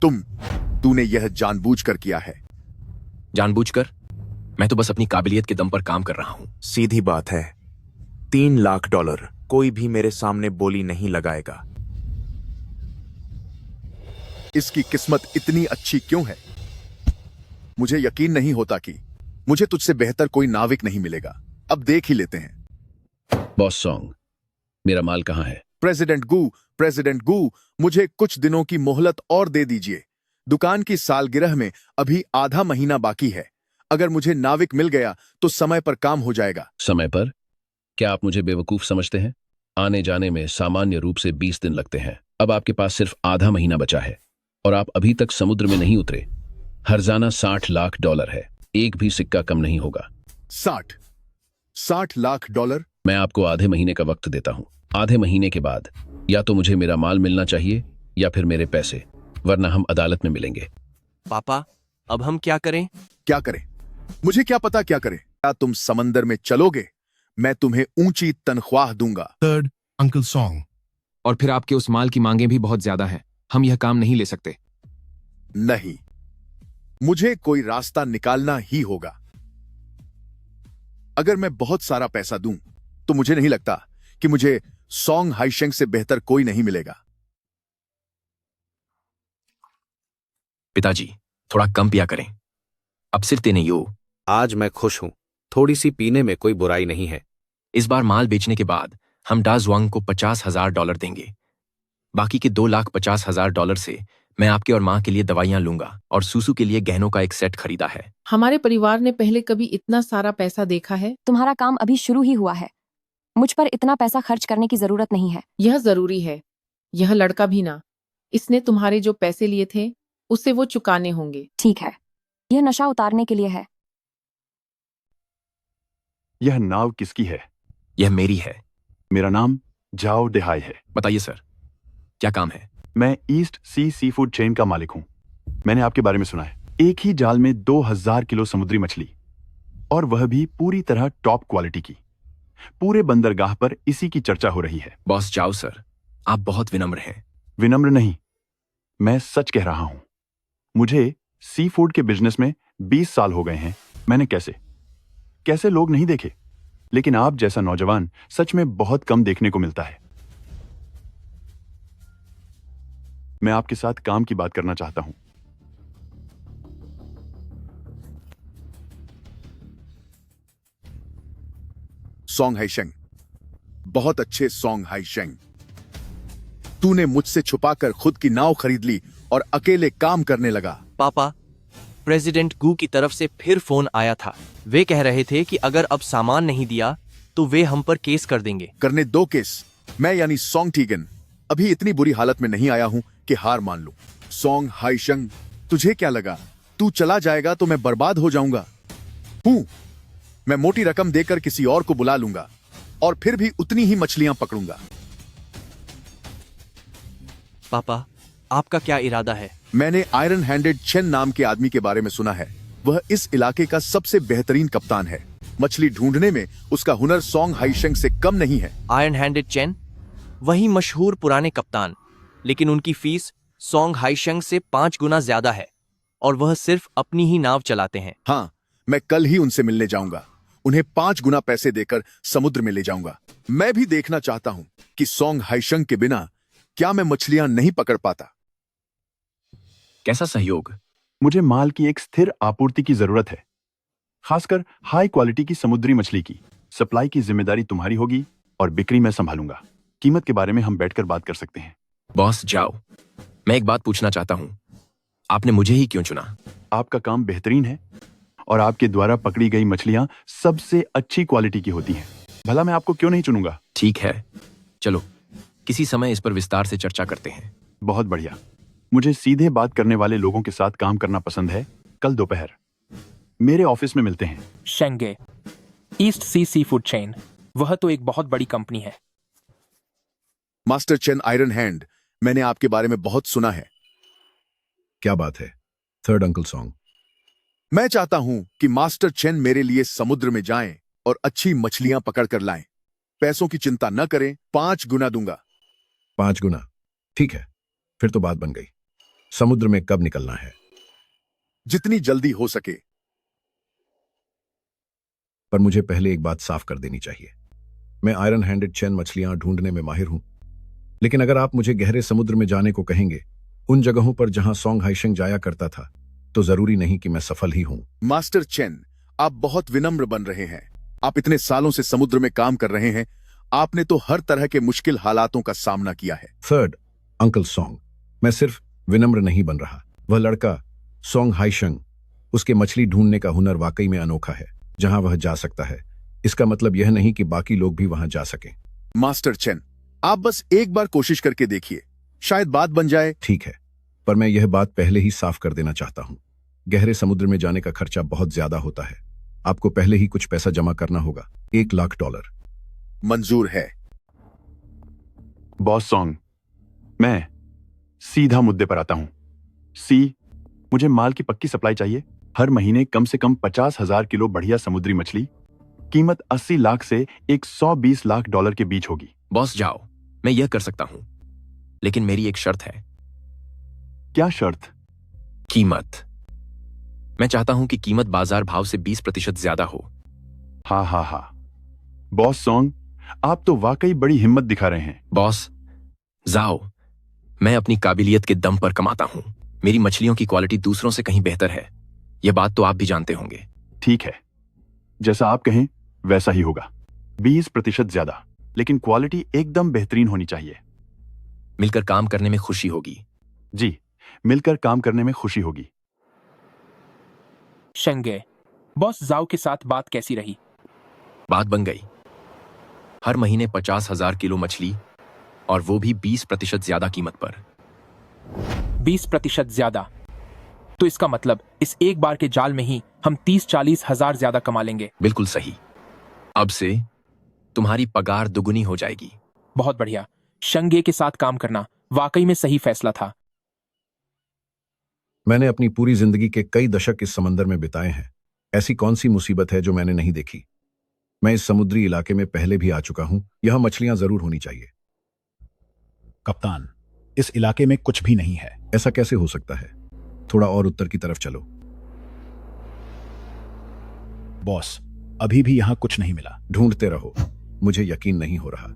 तूने यह जानबूझकर किया है? जानबूझकर? मैं तो बस अपनी काबिलियत के दम पर काम कर रहा हूं। सीधी बात है, $3 लाख कोई भी मेरे सामने बोली नहीं लगाएगा। इसकी किस्मत इतनी अच्छी क्यों है? मुझे यकीन नहीं होता कि मुझे तुझसे बेहतर कोई नाविक नहीं मिलेगा। अब देख ही लेते हैं। बॉस सॉन्ग, मेरा माल कहाँ है? प्रेसिडेंट गू, मुझे कुछ दिनों की मोहलत और दे दीजिए। दुकान की सालगिरह में अभी आधा महीना बाकी है। अगर मुझे नाविक मिल गया तो समय पर काम हो जाएगा। समय पर? क्या आप मुझे बेवकूफ समझते हैं? आने जाने में सामान्य रूप से 20 दिन लगते हैं। अब आपके पास सिर्फ आधा महीना बचा है और आप अभी तक समुद्र में नहीं उतरे। हर्जाना $60 लाख है, एक भी सिक्का कम नहीं होगा। 60 लाख डॉलर? मैं आपको आधे महीने का वक्त देता हूं। आधे महीने के बाद या तो मुझे मेरा माल मिलना चाहिए या फिर मेरे पैसे, वरना हम अदालत में मिलेंगे। पापा, अब हम क्या करें? क्या करें? मुझे क्या पता क्या करें। क्या तुम समंदर में चलोगे? मैं तुम्हें ऊंची तनख्वाह दूंगा। Third uncle song. और फिर आपके उस माल की मांगें भी बहुत ज्यादा हैं। हम यह काम नहीं ले सकते। नहीं, मुझे कोई रास्ता निकालना ही होगा। अगर मैं बहुत सारा पैसा दूं तो मुझे नहीं लगता कि मुझे सॉन्ग हाइशेंग से बेहतर कोई नहीं मिलेगा। पिताजी, थोड़ा कम पिया करें। अब सिर्फ ते नहीं हो। आज मैं खुश हूं। थोड़ी सी पीने में कोई बुराई नहीं है। इस बार माल बेचने के बाद हम डाजुआंग को $50,000 देंगे। बाकी के $2,50,000 से मैं आपके और मां के लिए दवाइयां लूंगा और सूसू के लिए गहनों का एक सेट खरीदा है। हमारे परिवार ने पहले कभी इतना सारा पैसा देखा है? तुम्हारा काम अभी शुरू ही हुआ है। मुझ पर इतना पैसा खर्च करने की जरूरत नहीं है। यह जरूरी है। यह लड़का भी ना। इसने तुम्हारे जो पैसे लिए थे उसे वो चुकाने होंगे। ठीक है, यह नशा उतारने के लिए है। यह नाव किसकी है? यह मेरी है। मेरा नाम जाओ देहाई है। बताइए सर, क्या काम है? मैं ईस्ट सी फूड चेन का मालिक हूं। मैंने आपके बारे में सुना है। एक ही जाल में 2000 किलो समुद्री मछली, और वह भी पूरी तरह टॉप क्वालिटी की। पूरे बंदरगाह पर इसी की चर्चा हो रही है। बॉस जाओ सर, आप बहुत विनम्र हैं। विनम्र नहीं, मैं सच कह रहा हूं। मुझे सी फूड के बिजनेस में 20 साल हो गए हैं। मैंने कैसे लोग नहीं देखे, लेकिन आप जैसा नौजवान सच में बहुत कम देखने को मिलता है। मैं आपके साथ काम की बात करना चाहता हूं। सॉन्ग हाइशेंग, बहुत अच्छे सॉन्ग हाइशेंग। तूने मुझसे छुपाकर खुद की नाव खरीद ली और अकेले काम करने लगा। पापा, प्रेसिडेंट गू की तरफ से फिर फोन आया था। वे कह रहे थे कि अगर अब सामान नहीं दिया तो वे हम पर केस कर देंगे। करने दो केस। मैं यानी सॉन्ग टीगन अभी इतनी बुरी हालत में नहीं आया हूं कि हार मान लूं। सॉन्ग हाइशेंग, तुझे क्या लगा तू चला जाएगा तो मैं बर्बाद हो जाऊंगा? मैं मोटी रकम देकर किसी और को बुला लूंगा और फिर भी उतनी ही मछलियां पकड़ूंगा। पापा, आपका क्या इरादा है? मैंने आयरन हैंडेड चेन नाम के आदमी के बारे में सुना है। वह इस इलाके का सबसे बेहतरीन कप्तान है। मछली ढूंढने में उसका हुनर सॉन्ग हाइशेंग से कम नहीं है। आयरन हैंडेड चेन, वही मशहूर पुराने कप्तान, लेकिन उनकी फीस सॉन्ग हाइशेंग से 5 गुना ज्यादा है और वह सिर्फ अपनी ही नाव चलाते हैं। हाँ, मैं कल ही उनसे मिलने जाऊंगा। उन्हें 5 गुना पैसे देकर समुद्र में ले जाऊंगा। मैं भी देखना चाहता हूं कि सॉन्ग हाइशेंग के बिना क्या मैं मछलियां नहीं पकड़ पाता। कैसा सहयोग? मुझे माल की एक स्थिर आपूर्ति की जरूरत है, खासकर हाई क्वालिटी की समुद्री मछली की। सप्लाई की जिम्मेदारी तुम्हारी होगी और बिक्री मैं संभालूंगा। कीमत के बारे में हम बैठकर बात कर सकते हैं। बॉस जाओ, मैं एक बात पूछना चाहता हूं। आपने मुझे ही क्यों चुना? आपका काम बेहतरीन है और आपके द्वारा पकड़ी गई मछलियां सबसे अच्छी क्वालिटी की होती हैं। भला मैं आपको क्यों नहीं चुनूंगा? ठीक है, चलो किसी समय इस पर विस्तार से चर्चा करते हैं। बहुत बढ़िया। मुझे सीधे बात करने वाले लोगों के साथ काम करना पसंद है। कल दोपहर मेरे ऑफिस में मिलते हैं। शेंगे, ईस्ट सी फूड चेन, वह तो एक बहुत बड़ी कंपनी है। मास्टर चेन आयरन हैंड, मैंने आपके बारे में बहुत सुना है। क्या बात है? Third uncle song. मैं चाहता हूं कि मास्टर चेन मेरे लिए समुद्र में जाएं और अच्छी मछलियां पकड़ कर लाएं। पैसों की चिंता न करें, 5 गुना दूंगा। 5 गुना? ठीक है, फिर तो बात बन गई। समुद्र में कब निकलना है? जितनी जल्दी हो सके। पर मुझे पहले एक बात साफ कर देनी चाहिए। मैं आयरन हैंडेड चेन मछलियां ढूंढने में माहिर हूं, लेकिन अगर आप मुझे गहरे समुद्र में जाने को कहेंगे, उन जगहों पर जहां सॉन्ग हाइशेंग जाया करता था, तो जरूरी नहीं कि मैं सफल ही हूं। मास्टर चेन, आप बहुत विनम्र बन रहे हैं। आप इतने सालों से समुद्र में काम कर रहे हैं। आपने तो हर तरह के मुश्किल हालातों का सामना किया है। थर्ड अंकल सॉन्ग, मैं सिर्फ विनम्र नहीं बन रहा। वह लड़का सॉन्ग हाइशेंग, उसके मछली ढूंढने का हुनर वाकई में अनोखा है। जहां वह जा सकता है, इसका मतलब यह नहीं कि बाकी लोग भी वहां जा सकें। मास्टर चेन, आप बस एक बार कोशिश करके देखिए, शायद बात बन जाए। ठीक है, पर मैं यह बात पहले ही साफ कर देना चाहता हूं। गहरे समुद्र में जाने का खर्चा बहुत ज्यादा होता है। आपको पहले ही कुछ पैसा जमा करना होगा, $1 लाख। मंजूर है। बॉस सॉन्ग, मैं सीधा मुद्दे पर आता हूं। मुझे माल की पक्की सप्लाई चाहिए। हर महीने कम से कम 50,000 किलो बढ़िया समुद्री मछली, कीमत 80 लाख से 120 लाख डॉलर के बीच होगी। बॉस जाओ, मैं यह कर सकता हूं, लेकिन मेरी एक शर्त है। क्या शर्त? कीमत। मैं चाहता हूं कि कीमत बाजार भाव से 20% ज्यादा हो। हा। बॉस सॉन्ग, आप तो वाकई बड़ी हिम्मत दिखा रहे हैं। बॉस जाओ, मैं अपनी काबिलियत के दम पर कमाता हूं। मेरी मछलियों की क्वालिटी दूसरों से कहीं बेहतर है। यह बात तो आप भी जानते होंगे। ठीक है, जैसा आप कहें वैसा ही होगा। 20% ज्यादा, लेकिन क्वालिटी एकदम बेहतरीन होनी चाहिए। मिलकर काम करने में खुशी होगी। जी, मिलकर काम करने में खुशी होगी। शेंगे, बॉस जाओ के साथ बात कैसी रही? बात बन गई। हर महीने 50,000 किलो मछली, और वो भी 20% ज्यादा कीमत पर। 20% ज्यादा? तो इसका मतलब इस एक बार के जाल में ही हम 30-40 हजार ज्यादा कमा लेंगे। बिल्कुल सही। अब से तुम्हारी पगार दुगुनी हो जाएगी। बहुत बढ़िया। शेंगे के साथ काम करना वाकई में सही फैसला था। मैंने अपनी पूरी जिंदगी के कई दशक इस समंदर में बिताए हैं। ऐसी कौन सी मुसीबत है जो मैंने नहीं देखी। मैं इस समुद्री इलाके में पहले भी आ चुका हूं। यहां मछलियां जरूर होनी चाहिए। कप्तान, इस इलाके में कुछ भी नहीं है। ऐसा कैसे हो सकता है? थोड़ा और उत्तर की तरफ चलो। बॉस, अभी भी यहां कुछ नहीं मिला। ढूंढते रहो, मुझे यकीन नहीं हो रहा।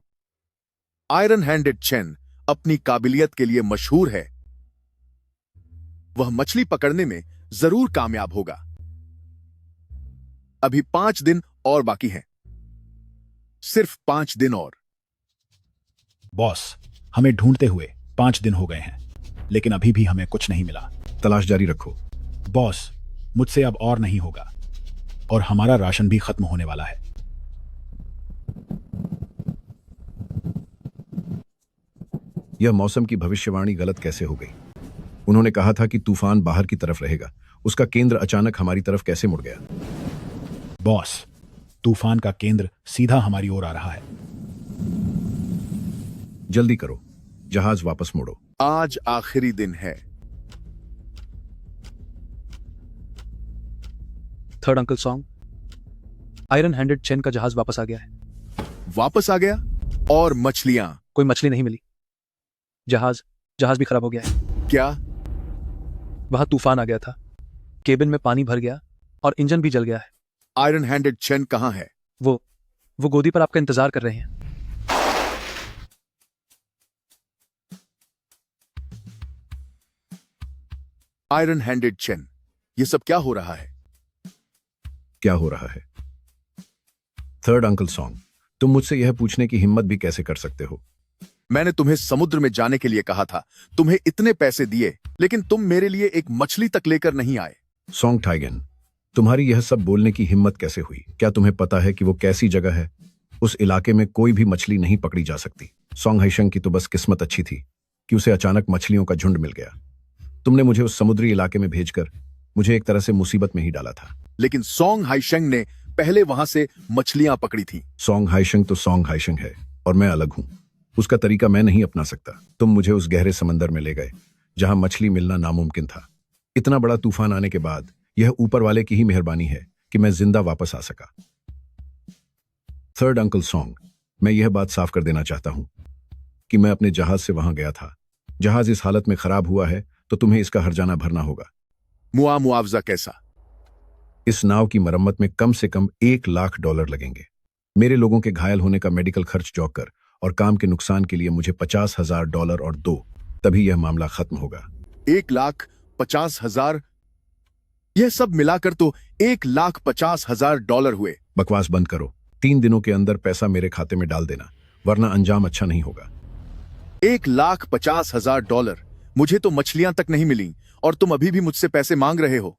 आयरन हैंडेड चेन अपनी काबिलियत के लिए मशहूर है। वह मछली पकड़ने में जरूर कामयाब होगा। अभी 5 दिन और बाकी हैं। सिर्फ 5 दिन और। बॉस, हमें ढूंढते हुए 5 दिन हो गए हैं, लेकिन अभी भी हमें कुछ नहीं मिला। तलाश जारी रखो। बॉस, मुझसे अब और नहीं होगा, और हमारा राशन भी खत्म होने वाला है। यह मौसम की भविष्यवाणी गलत कैसे हो गई? उन्होंने कहा था कि तूफान बाहर की तरफ रहेगा। उसका केंद्र अचानक हमारी तरफ कैसे मुड़ गया? बॉस, तूफान का केंद्र सीधा हमारी ओर आ रहा है। जल्दी करो, जहाज वापस मोड़ो। आज आखिरी दिन है। Third uncle song, iron handed chain का जहाज वापस आ गया है। वापस आ गया? और मछलियां? कोई मछली नहीं मिली। जहाज भी खराब हो गया है। क्या? वहां तूफान आ गया था, केबिन में पानी भर गया और इंजन भी जल गया है। आयरन हैंडेड चेन कहां है? वो गोदी पर आपका इंतजार कर रहे हैं। आयरन हैंडेड चेन, ये सब क्या हो रहा है? क्या हो रहा है? थर्ड अंकल सॉन्ग, तुम मुझसे यह पूछने की हिम्मत भी कैसे कर सकते हो? मैंने तुम्हें समुद्र में जाने के लिए कहा था, तुम्हें इतने पैसे दिए, लेकिन तुम मेरे लिए एक मछली तक लेकर नहीं आए। सॉन्ग टाइगन, तुम्हारी यह सब बोलने की हिम्मत कैसे हुई? क्या तुम्हें पता है कि वो कैसी जगह है? उस इलाके में कोई भी मछली नहीं पकड़ी जा सकती। सॉन्ग हाइशंग की तो बस किस्मत अच्छी थी कि उसे अचानक मछलियों का झुंड मिल गया। तुमने मुझे उस समुद्री इलाके में भेजकर मुझे एक तरह से मुसीबत में ही डाला था। लेकिन सॉन्ग हाइशंग ने पहले वहां से मछलियां पकड़ी थी। सॉन्ग हाइशंग तो सॉन्ग हाइशंग है, और मैं अलग हूं। उसका तरीका मैं नहीं अपना सकता। तुम मुझे उस गहरे समंदर में ले गए जहां मछली मिलना नामुमकिन था। इतना बड़ा तूफान आने के बाद यह ऊपर वाले की ही मेहरबानी है कि मैं जिंदा वापस आ सका। थर्ड अंकल सॉन्ग, मैं यह बात साफ कर देना चाहता हूं कि मैं अपने जहाज से वहां गया था। जहाज इस हालत में खराब हुआ है तो तुम्हें इसका हर्जाना भरना होगा। मुआवजा कैसा? इस नाव की मरम्मत में कम से कम $1 लाख लगेंगे। मेरे लोगों के घायल होने का मेडिकल खर्च जोड़कर और काम के नुकसान के लिए मुझे $50,000 और दो, तभी यह मामला खत्म होगा। 1,50,000? यह सब मिलाकर तो $1,50,000 हुए। बकवास बंद करो। 3 दिनों के अंदर पैसा मेरे खाते में डाल देना, वरना अंजाम अच्छा नहीं होगा। $1,50,000? मुझे तो मछलियां तक नहीं मिली और तुम अभी भी मुझसे पैसे मांग रहे हो।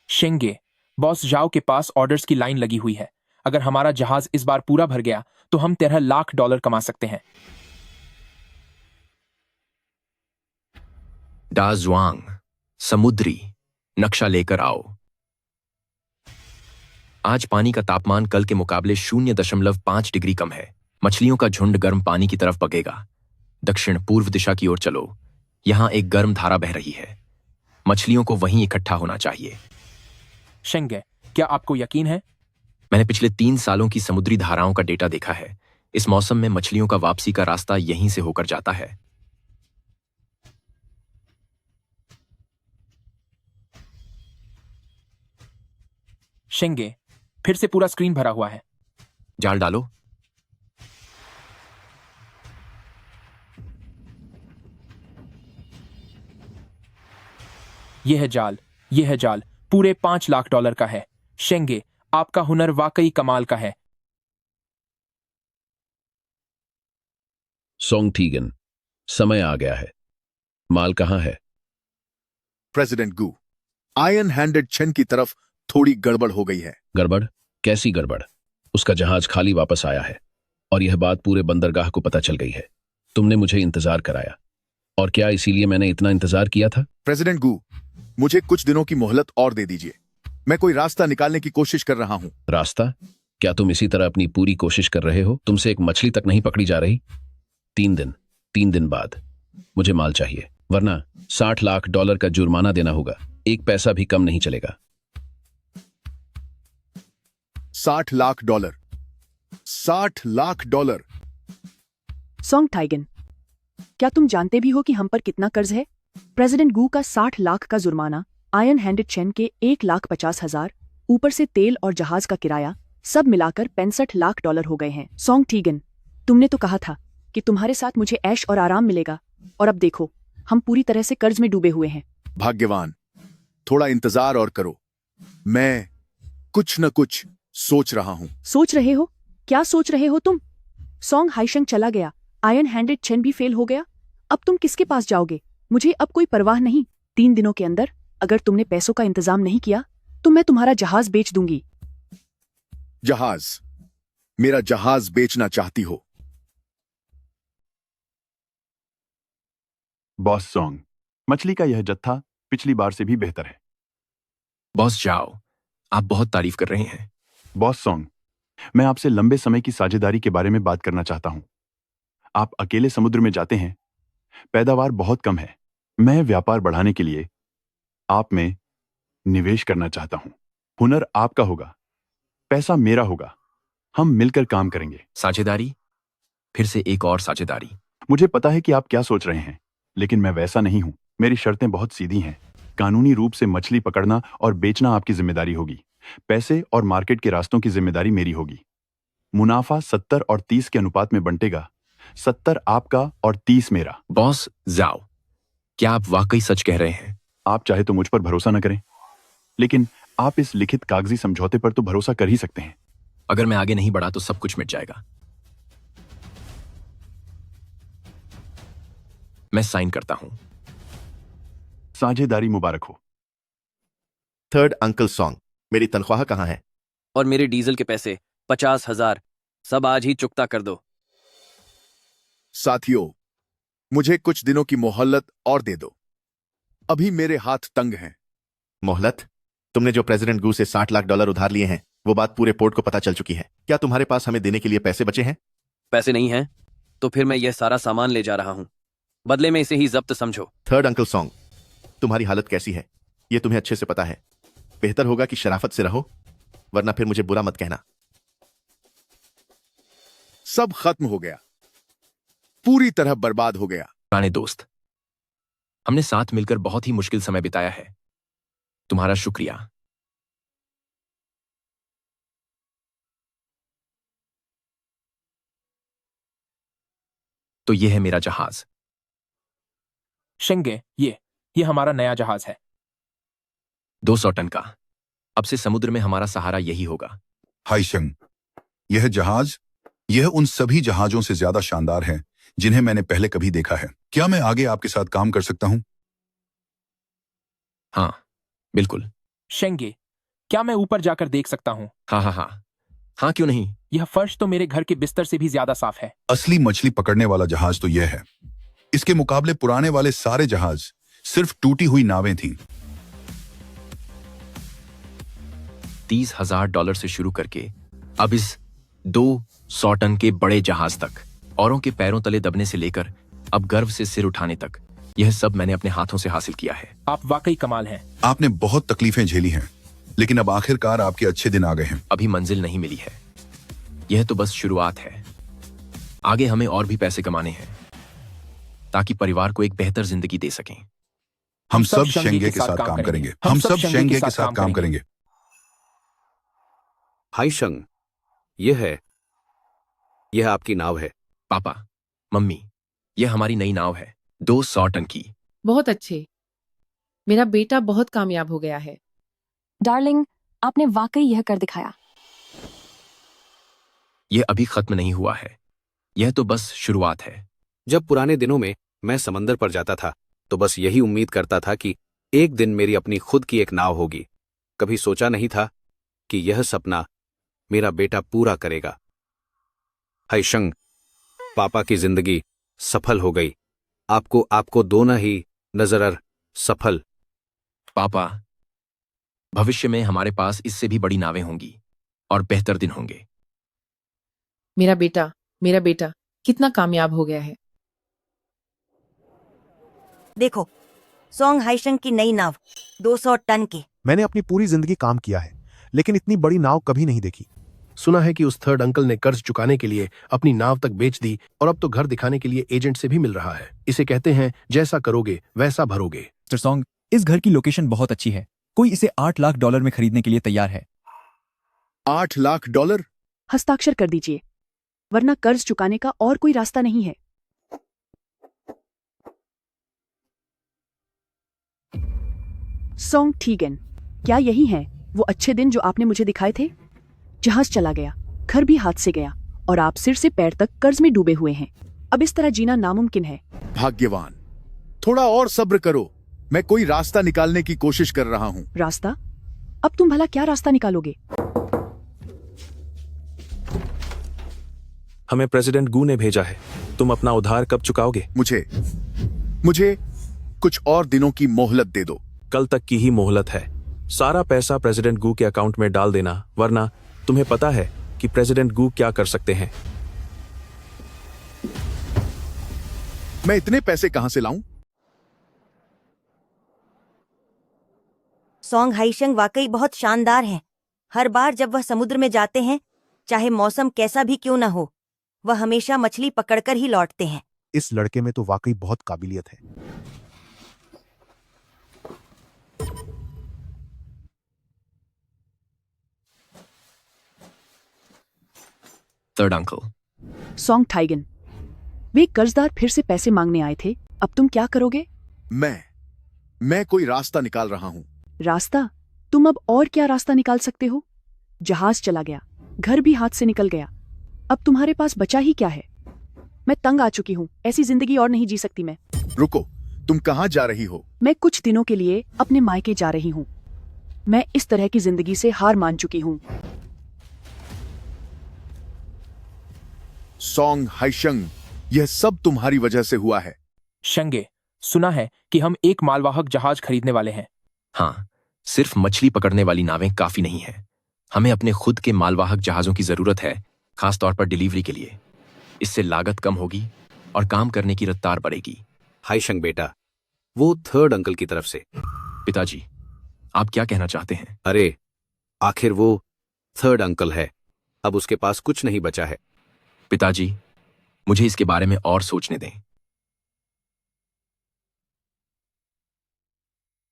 शेंगे, बॉस जाओ के पास ऑर्डर्स की लाइन लगी हुई है। अगर हमारा जहाज इस बार पूरा भर गया तो हम $13 लाख कमा सकते हैं। डाजुआंग, समुद्री नक्शा लेकर आओ। आज पानी का तापमान कल के मुकाबले 0.5 डिग्री कम है। मछलियों का झुंड गर्म पानी की तरफ बगेगा। दक्षिण पूर्व दिशा की ओर चलो, यहां एक गर्म धारा बह रही है। मछलियों को वहीं इकट्ठा होना चाहिए। शेंगे, क्या आपको यकीन है? मैंने पिछले 3 सालों की समुद्री धाराओं का डेटा देखा है। इस मौसम में मछलियों का वापसी का रास्ता यहीं से होकर जाता है। शेंगे, फिर से पूरा स्क्रीन भरा हुआ है। जाल डालो। यह है जाल पूरे $5 लाख का है। शेंगे, आपका हुनर वाकई कमाल का है। सोंग ठीगन, समय आ गया है। माल कहाँ है? प्रेसिडेंट गू, आयरन हैंडेड छेन की तरफ थोड़ी गड़बड़ हो गई है। गड़बड़? कैसी गड़बड़? उसका जहाज खाली वापस आया है और यह बात पूरे बंदरगाह को पता चल गई है। तुमने मुझे इंतजार कराया, और क्या इसीलिए मैंने इतना इंतजार किया था? प्रेसिडेंट गू, मुझे कुछ दिनों की मोहलत और दे दीजिए। मैं कोई रास्ता निकालने की कोशिश कर रहा हूं। रास्ता? क्या तुम इसी तरह अपनी पूरी कोशिश कर रहे हो? तुमसे एक मछली तक नहीं पकड़ी जा रही। 3 दिन बाद मुझे माल चाहिए, वरना $60 लाख का जुर्माना देना होगा। एक पैसा भी कम नहीं चलेगा। $60 लाख। $60 लाख। सोंग टाइगन, क्या तुम जानते भी हो कि हम पर कितना कर्ज है? प्रेसिडेंट गू का 60 लाख का जुर्माना, आयरन हैंडेड चेन के 1,50,000, ऊपर से तेल और जहाज का किराया, सब मिलाकर $65 लाख हो गए हैं। सोंग टीगन, तुमने तो कहा था कि तुम्हारे साथ मुझे ऐश और आराम मिलेगा, और अब देखो, हम पूरी तरह से कर्ज में डूबे हुए हैं। भाग्यवान, थोड़ा इंतजार और करो। मैं कुछ न कुछ सोच रहा हूं। सोच रहे हो? क्या सोच रहे हो तुम? सोंग हाइशंग चला गया, आयरन हैंडेड चेन भी फेल हो गया। अब तुम किसके पास जाओगे? मुझे अब कोई परवाह नहीं। 3 दिनों के अंदर अगर तुमने पैसों का इंतजाम नहीं किया तो मैं तुम्हारा जहाज बेच दूंगी। जहाज? मेरा जहाज बेचना चाहती हो? बॉस सोंग, मछली का यह जत्था पिछली बार से भी बेहतर है। बॉस जाओ, आप बहुत तारीफ कर रहे हैं। बॉस सोंग, मैं आपसे लंबे समय की साझेदारी के बारे में बात करना चाहता हूं। आप अकेले समुद्र में जाते हैं, पैदावार बहुत कम है। मैं व्यापार बढ़ाने के लिए आप में निवेश करना चाहता हूं। हुनर आपका होगा, पैसा मेरा होगा। हम मिलकर काम करेंगे। साझेदारी? फिर से एक और साझेदारी? मुझे पता है कि आप क्या सोच रहे हैं, लेकिन मैं वैसा नहीं हूं। मेरी शर्तें बहुत सीधी हैं। कानूनी रूप से मछली पकड़ना और बेचना आपकी जिम्मेदारी होगी। पैसे और मार्केट के रास्तों की जिम्मेदारी मेरी होगी। मुनाफा 70 और 30 के अनुपात में बंटेगा। 70 आपका और 30 मेरा। बॉस जाओ, क्या आप वाकई सच कह रहे हैं? आप चाहे तो मुझ पर भरोसा न करें, लेकिन आप इस लिखित कागजी समझौते पर तो भरोसा कर ही सकते हैं। अगर मैं आगे नहीं बढ़ा तो सब कुछ मिट जाएगा। मैं साइन करता हूं। साझेदारी मुबारक हो। थर्ड अंकल सॉन्ग, मेरी तनख्वाह कहां है? और मेरे डीजल के पैसे 50,000 सब आज ही चुकता कर दो। साथियों, मुझे कुछ दिनों की मोहलत और दे दो। अभी मेरे हाथ तंग हैं। मोहलत? तुमने जो प्रेसिडेंट गू से $60 लाख उधार लिए हैं, वो बात पूरे पोर्ट को पता चल चुकी है। क्या तुम्हारे पास हमें देने के लिए पैसे बचे हैं? पैसे नहीं हैं, तो फिर मैं यह सारा सामान ले जा रहा हूं। बदले में इसे ही जब्त समझो। थर्ड अंकल सॉन्ग, तुम्हारी हालत कैसी है ये तुम्हें अच्छे से पता है। बेहतर होगा कि शराफत से रहो, वरना फिर मुझे बुरा मत कहना। सब खत्म हो गया, पूरी तरह बर्बाद हो गया। पुराने दोस्त, हमने साथ मिलकर बहुत ही मुश्किल समय बिताया है। तुम्हारा शुक्रिया। तो यह है मेरा जहाज। शेंगे, ये हमारा नया जहाज है। 200 टन का। अब से समुद्र में हमारा सहारा यही होगा। हाइशंग, यह जहाज, यह उन सभी जहाजों से ज्यादा शानदार है जिन्हें मैंने पहले कभी देखा है। क्या मैं आगे आपके साथ काम कर सकता हूं? हाँ, बिल्कुल। शेंगे, क्या मैं ऊपर जाकर देख सकता हूं? हाँ, क्यों नहीं? यह फर्श तो मेरे घर के बिस्तर से भी ज्यादा साफ है। असली मछली पकड़ने वाला जहाज तो यह है। इसके मुकाबले पुराने वाले सारे जहाज सिर्फ टूटी हुई नावें थीं। $30,000 से शुरू करके अब इस 2 100 टन के बड़े जहाज तक, औरों के पैरों तले दबने से लेकर अब गर्व से सिर उठाने तक, यह सब मैंने अपने हाथों से हासिल किया है। आप वाकई कमाल हैं। आपने बहुत तकलीफें झेली हैं, लेकिन अब आखिरकार आपके अच्छे दिन आ गए हैं। अभी मंजिल नहीं मिली है, यह तो बस शुरुआत है। आगे हमें और भी पैसे कमाने हैं ताकि परिवार को एक बेहतर जिंदगी दे सकें। हम सब शेंगे के साथ काम करेंगे। हम सब शेंगे के साथ काम करेंगे। हाइशंग, यह आपकी नाव है। पापा, मम्मी, यह हमारी नई नाव है, 200 टन की। बहुत अच्छे, मेरा बेटा बहुत कामयाब हो गया है। डार्लिंग, आपने वाकई यह कर दिखाया। यह अभी खत्म नहीं हुआ है, यह तो बस शुरुआत है। जब पुराने दिनों में मैं समंदर पर जाता था तो बस यही उम्मीद करता था कि एक दिन मेरी अपनी खुद की एक नाव होगी। कभी सोचा नहीं था कि यह सपना मेरा बेटा पूरा करेगा। हाइशंग, पापा की जिंदगी सफल हो गई। आपको दोनों ही नजर सफल। पापा, भविष्य में हमारे पास इससे भी बड़ी नावें होंगी और बेहतर दिन होंगे। मेरा बेटा कितना कामयाब हो गया है। देखो, सोंग हाइशंग की नई नाव 200 टन की। मैंने अपनी पूरी जिंदगी काम किया है, लेकिन इतनी बड़ी नाव कभी नहीं देखी। सुना है कि उस थर्ड अंकल ने कर्ज चुकाने के लिए अपनी नाव तक बेच दी और अब तो घर दिखाने के लिए एजेंट से भी मिल रहा है। इसे कहते हैं जैसा करोगे वैसा भरोगे। मिस्टर सोंग, इस घर की लोकेशन बहुत अच्छी है। कोई इसे $8 लाख में खरीदने के लिए तैयार है। $8 लाख? हस्ताक्षर कर दीजिए, वरना कर्ज चुकाने का और कोई रास्ता नहीं है। सोंग ठीगन, क्या यही है वो अच्छे दिन जो आपने मुझे दिखाए थे? जहाज चला गया, घर भी हाथ से गया और आप सिर से पैर तक कर्ज में डूबे हुए हैं। अब इस तरह जीना नामुमकिन है। भाग्यवान, थोड़ा और सब्र करो, मैं कोई रास्ता निकालने की कोशिश कर रहा हूँ। रास्ता? अब तुम भला क्या रास्ता निकालोगे? हमें प्रेसिडेंट गू ने भेजा है। तुम अपना उधार कब चुकाओगे? मुझे कुछ और दिनों की मोहलत दे दो। कल तक की ही मोहलत है। सारा पैसा प्रेसिडेंट गू के अकाउंट में डाल देना, वरना तुम्हें पता है कि प्रेसिडेंट गू क्या कर सकते हैं। मैं इतने पैसे कहां से लाऊं? सोंग हाइशंग वाकई बहुत शानदार हैं। हर बार जब वह समुद्र में जाते हैं, चाहे मौसम कैसा भी क्यों न हो, वह हमेशा मछली पकड़कर ही लौटते हैं। इस लड़के में तो वाकई बहुत काबिलियत है। Third uncle. सोंग टाइगन, वे कर्जदार फिर से पैसे मांगने आए थे। अब तुम क्या करोगे? मैं कोई रास्ता निकाल रहा हूं। रास्ता? तुम अब और क्या रास्ता निकाल सकते हो? जहाज चला गया, घर भी हाथ से निकल गया, अब तुम्हारे पास बचा ही क्या है? मैं तंग आ चुकी हूँ, ऐसी जिंदगी और नहीं जी सकती मैं। रुको, तुम कहाँ जा रही हो? मैं कुछ दिनों के लिए अपने मायके जा रही हूँ। मैं इस तरह की जिंदगी से हार मान चुकी हूँ। सोंग हाइशंग, यह सब तुम्हारी वजह से हुआ है। शेंगे, सुना है कि हम एक मालवाहक जहाज खरीदने वाले हैं। हाँ, सिर्फ मछली पकड़ने वाली नावें काफी नहीं है। हमें अपने खुद के मालवाहक जहाजों की जरूरत है, खासतौर पर डिलीवरी के लिए। इससे लागत कम होगी और काम करने की रफ्तार बढ़ेगी। हाइशंग बेटा, वो थर्ड अंकल की तरफ से। पिताजी, आप क्या कहना चाहते हैं? अरे, आखिर वो थर्ड अंकल है, अब उसके पास कुछ नहीं बचा है। पिताजी, मुझे इसके बारे में और सोचने दें।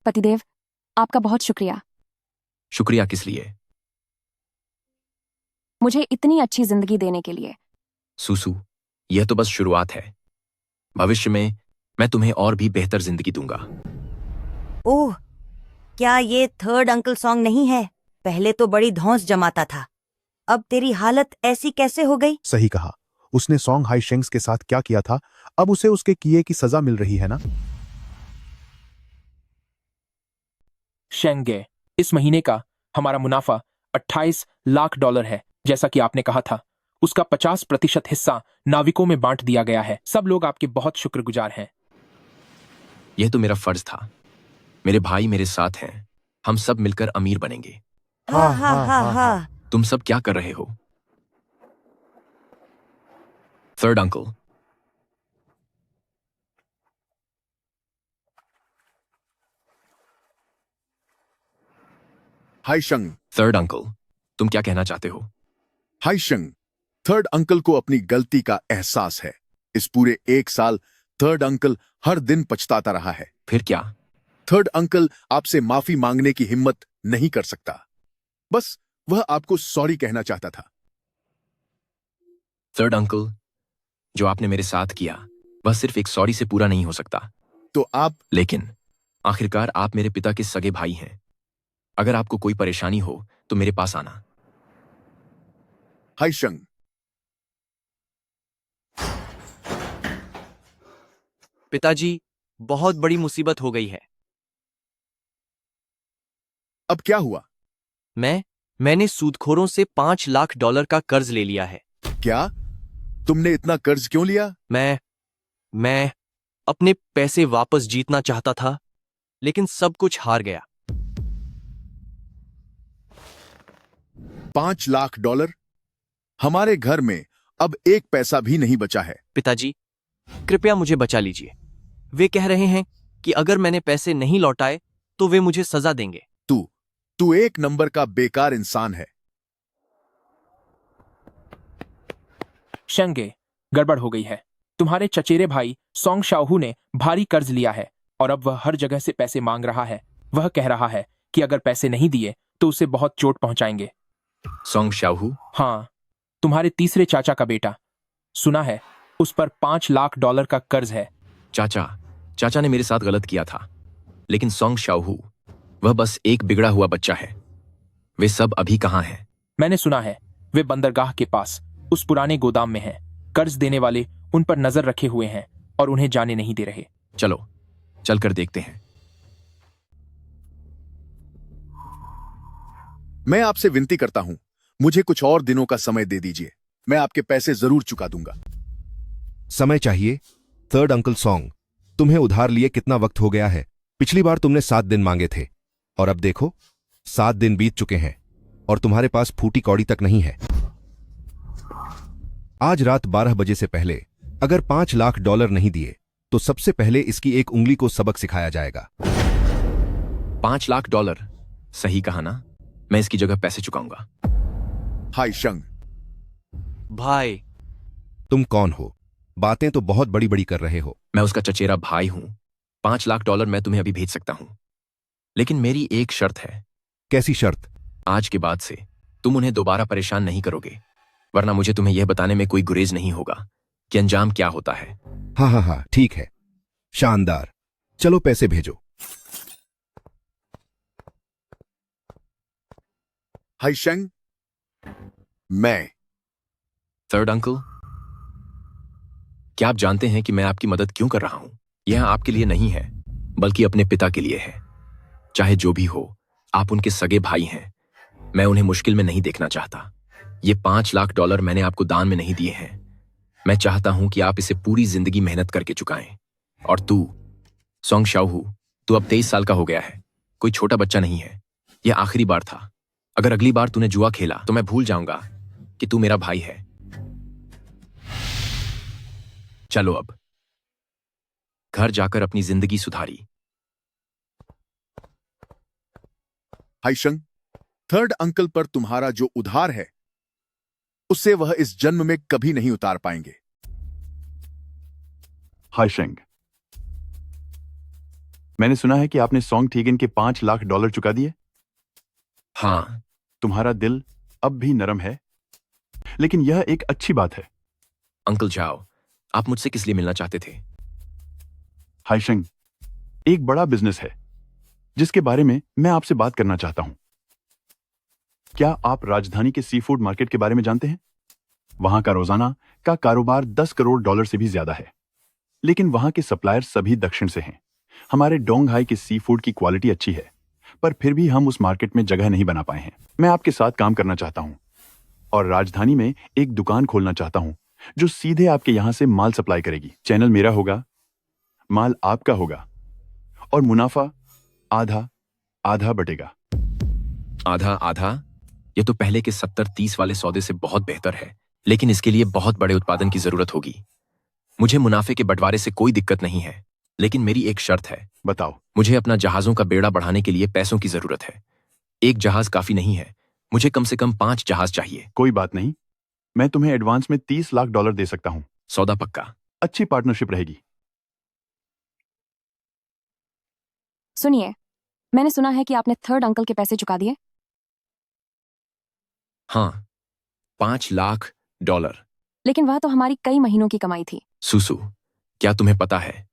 पतिदेव, आपका बहुत शुक्रिया। शुक्रिया किस लिए? मुझे इतनी अच्छी जिंदगी देने के लिए। सुसु, यह तो बस शुरुआत है। भविष्य में मैं तुम्हें और भी बेहतर जिंदगी दूंगा। ओह, क्या ये थर्ड अंकल सोंग नहीं है? पहले तो बड़ी धौंस जमाता था, अब तेरी हालत ऐसी कैसे हो गई? सही कहा, उसने सोंग हाइशंग के साथ क्या किया था, अब उसे उसके किए की सजा मिल रही है ना। शेंगे, इस महीने का हमारा मुनाफा $28 लाख है। जैसा कि आपने कहा था, उसका 50% हिस्सा नाविकों में बांट दिया गया है। सब लोग आपके बहुत शुक्रगुजार हैं। यह तो मेरा फर्ज था। मेरे भाई मेरे साथ हैं, हम सब मिलकर अमीर बनेंगे। हाँ हाँ हाँ हाँ। तुम सब क्या कर रहे हो? Third uncle. हाय शंग। थर्ड अंकल, तुम क्या कहना चाहते हो? हाय शंग, थर्ड अंकल को अपनी गलती का एहसास है। इस पूरे 1 साल थर्ड अंकल हर दिन पछताता रहा है। फिर क्या? थर्ड अंकल आपसे माफी मांगने की हिम्मत नहीं कर सकता। बस वह आपको सॉरी कहना चाहता था। थर्ड अंकल, जो आपने मेरे साथ किया वह सिर्फ एक सॉरी से पूरा नहीं हो सकता। तो आप? लेकिन आखिरकार आप मेरे पिता के सगे भाई हैं। अगर आपको कोई परेशानी हो तो मेरे पास आना। हाय शंग। पिताजी, बहुत बड़ी मुसीबत हो गई है। अब क्या हुआ? मैंने सूदखोरों से $5 लाख का कर्ज ले लिया है। क्या? तुमने इतना कर्ज क्यों लिया? मैं अपने पैसे वापस जीतना चाहता था, लेकिन सब कुछ हार गया। $5 लाख? हमारे घर में अब एक पैसा भी नहीं बचा है। पिताजी, कृपया मुझे बचा लीजिए। वे कह रहे हैं कि अगर मैंने पैसे नहीं लौटाए तो वे मुझे सजा देंगे। तू एक नंबर का बेकार इंसान है। शंगे, गड़बड़ हो गई है। तुम्हारे चचेरे भाई सोंग शाओहू ने भारी कर्ज लिया है और अब वह हर जगह से पैसे मांग रहा है। वह कह रहा है कि अगर पैसे नहीं दिए तो उसे बहुत चोट पहुंचाएंगे। सोंग शाओहू? हाँ, तुम्हारे तीसरे चाचा का बेटा। सुना है उस पर $5 लाख का कर्ज है। चाचा ने मेरे साथ गलत किया था, लेकिन सोंग शाओहू वह बस एक बिगड़ा हुआ बच्चा है। वे सब अभी कहां हैं? मैंने सुना है वे बंदरगाह के पास उस पुराने गोदाम में हैं। कर्ज देने वाले उन पर नजर रखे हुए हैं और उन्हें जाने नहीं दे रहे। चलो चलकर देखते हैं। मैं आपसे विनती करता हूं, मुझे कुछ और दिनों का समय दे दीजिए। मैं आपके पैसे जरूर चुका दूंगा। समय चाहिए? थर्ड अंकल सोंग, तुम्हें उधार लिए कितना वक्त हो गया है? पिछली बार तुमने 7 दिन मांगे थे और अब देखो 7 दिन बीत चुके हैं और तुम्हारे पास फूटी कौड़ी तक नहीं है। आज रात 12 बजे से पहले अगर $5 लाख नहीं दिए तो सबसे पहले इसकी एक उंगली को सबक सिखाया जाएगा। $5 लाख? सही कहा ना? मैं इसकी जगह पैसे चुकाऊंगा। हाय शंग। भाई, तुम कौन हो? बातें तो बहुत बड़ी बड़ी कर रहे हो। मैं उसका चचेरा भाई हूं। $5 लाख मैं तुम्हें अभी भेज सकता हूं, लेकिन मेरी एक शर्त है। कैसी शर्त? आज के बाद से तुम उन्हें दोबारा परेशान नहीं करोगे, वरना मुझे तुम्हें यह बताने में कोई गुरेज नहीं होगा कि अंजाम क्या होता है। हाँ, ठीक है, शानदार। चलो पैसे भेजो। हाय शंग। मैं थर्ड अंकल, क्या आप जानते हैं कि मैं आपकी मदद क्यों कर रहा हूं? यह आपके लिए नहीं है, बल्कि अपने पिता के लिए है। चाहे जो भी हो, आप उनके सगे भाई हैं। मैं उन्हें मुश्किल में नहीं देखना चाहता। ये $5 लाख मैंने आपको दान में नहीं दिए हैं। मैं चाहता हूं कि आप इसे पूरी जिंदगी मेहनत करके चुकाएं। और तू सोंग शाओहू, तू अब 23 साल का हो गया है, कोई छोटा बच्चा नहीं है। यह आखिरी बार था। अगर अगली बार तूने जुआ खेला तो मैं भूल जाऊंगा कि तू मेरा भाई है। चलो अब घर जाकर अपनी जिंदगी सुधारी। हाय शंग, थर्ड अंकल पर तुम्हारा जो उधार है उससे वह इस जन्म में कभी नहीं उतार पाएंगे। हाय शेंग, मैंने सुना है कि आपने सोंग टीगन के $5 लाख चुका दिए। हाँ। तुम्हारा दिल अब भी नरम है, लेकिन यह एक अच्छी बात है। अंकल जाओ, आप मुझसे किस लिए मिलना चाहते थे? हाय शेंग, एक बड़ा बिजनेस है जिसके बारे में मैं आपसे बात करना चाहता हूं। क्या आप राजधानी के सी फूड मार्केट के बारे में जानते हैं? वहां का रोजाना का कारोबार $10 करोड़ से भी ज्यादा है, लेकिन वहां के सप्लायर सभी दक्षिण से हैं। हमारे डोंगहाई के सी फूड की क्वालिटी अच्छी है, पर फिर भी हम उस मार्केट में जगह नहीं बना पाए हैं। मैं आपके साथ काम करना चाहता हूं और राजधानी में एक दुकान खोलना चाहता हूं जो सीधे आपके यहां से माल सप्लाई करेगी। चैनल मेरा होगा, माल आपका होगा और मुनाफा आधा आधा बटेगा। आधा आधा? ये तो पहले के 70-30 वाले सौदे से बहुत बेहतर है। लेकिन इसके लिए बहुत बड़े उत्पादन की जरूरत होगी। मुझे मुनाफे के बंटवारे से कोई दिक्कत नहीं है, लेकिन मेरी एक शर्त है। बताओ। मुझे अपना जहाजों का बेड़ा बढ़ाने के लिए पैसों की जरूरत है। एक जहाज काफी नहीं है, मुझे कम से कम 5 जहाज चाहिए। कोई बात नहीं, मैं तुम्हें एडवांस में $30 लाख दे सकता हूं। सौदा पक्का। अच्छी पार्टनरशिप रहेगी। सुनिए, मैंने सुना है कि आपने थर्ड अंकल के पैसे चुका दिए। हाँ, $5 लाख। लेकिन वह तो हमारी कई महीनों की कमाई थी। सुसु, क्या तुम्हें पता है,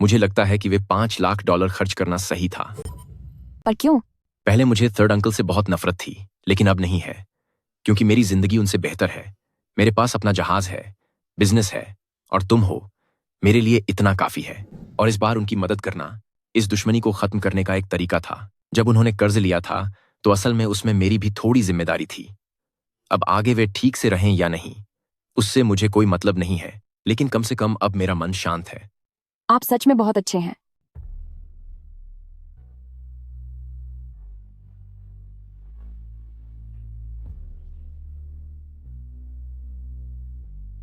मुझे लगता है कि वे $5 लाख खर्च करना सही था। पर क्यों? पहले मुझे थर्ड अंकल से बहुत नफरत थी, लेकिन अब नहीं है, क्योंकि मेरी जिंदगी उनसे बेहतर है। मेरे पास अपना जहाज है, बिजनेस है, और तुम हो। मेरे लिए इतना काफी है। और इस बार उनकी मदद करना इस दुश्मनी को खत्म करने का एक तरीका था। जब उन्होंने कर्ज लिया था तो असल में उसमें मेरी भी थोड़ी जिम्मेदारी थी। अब आगे वे ठीक से रहें या नहीं, उससे मुझे कोई मतलब नहीं है, लेकिन कम से कम अब मेरा मन शांत है। आप सच में बहुत अच्छे हैं।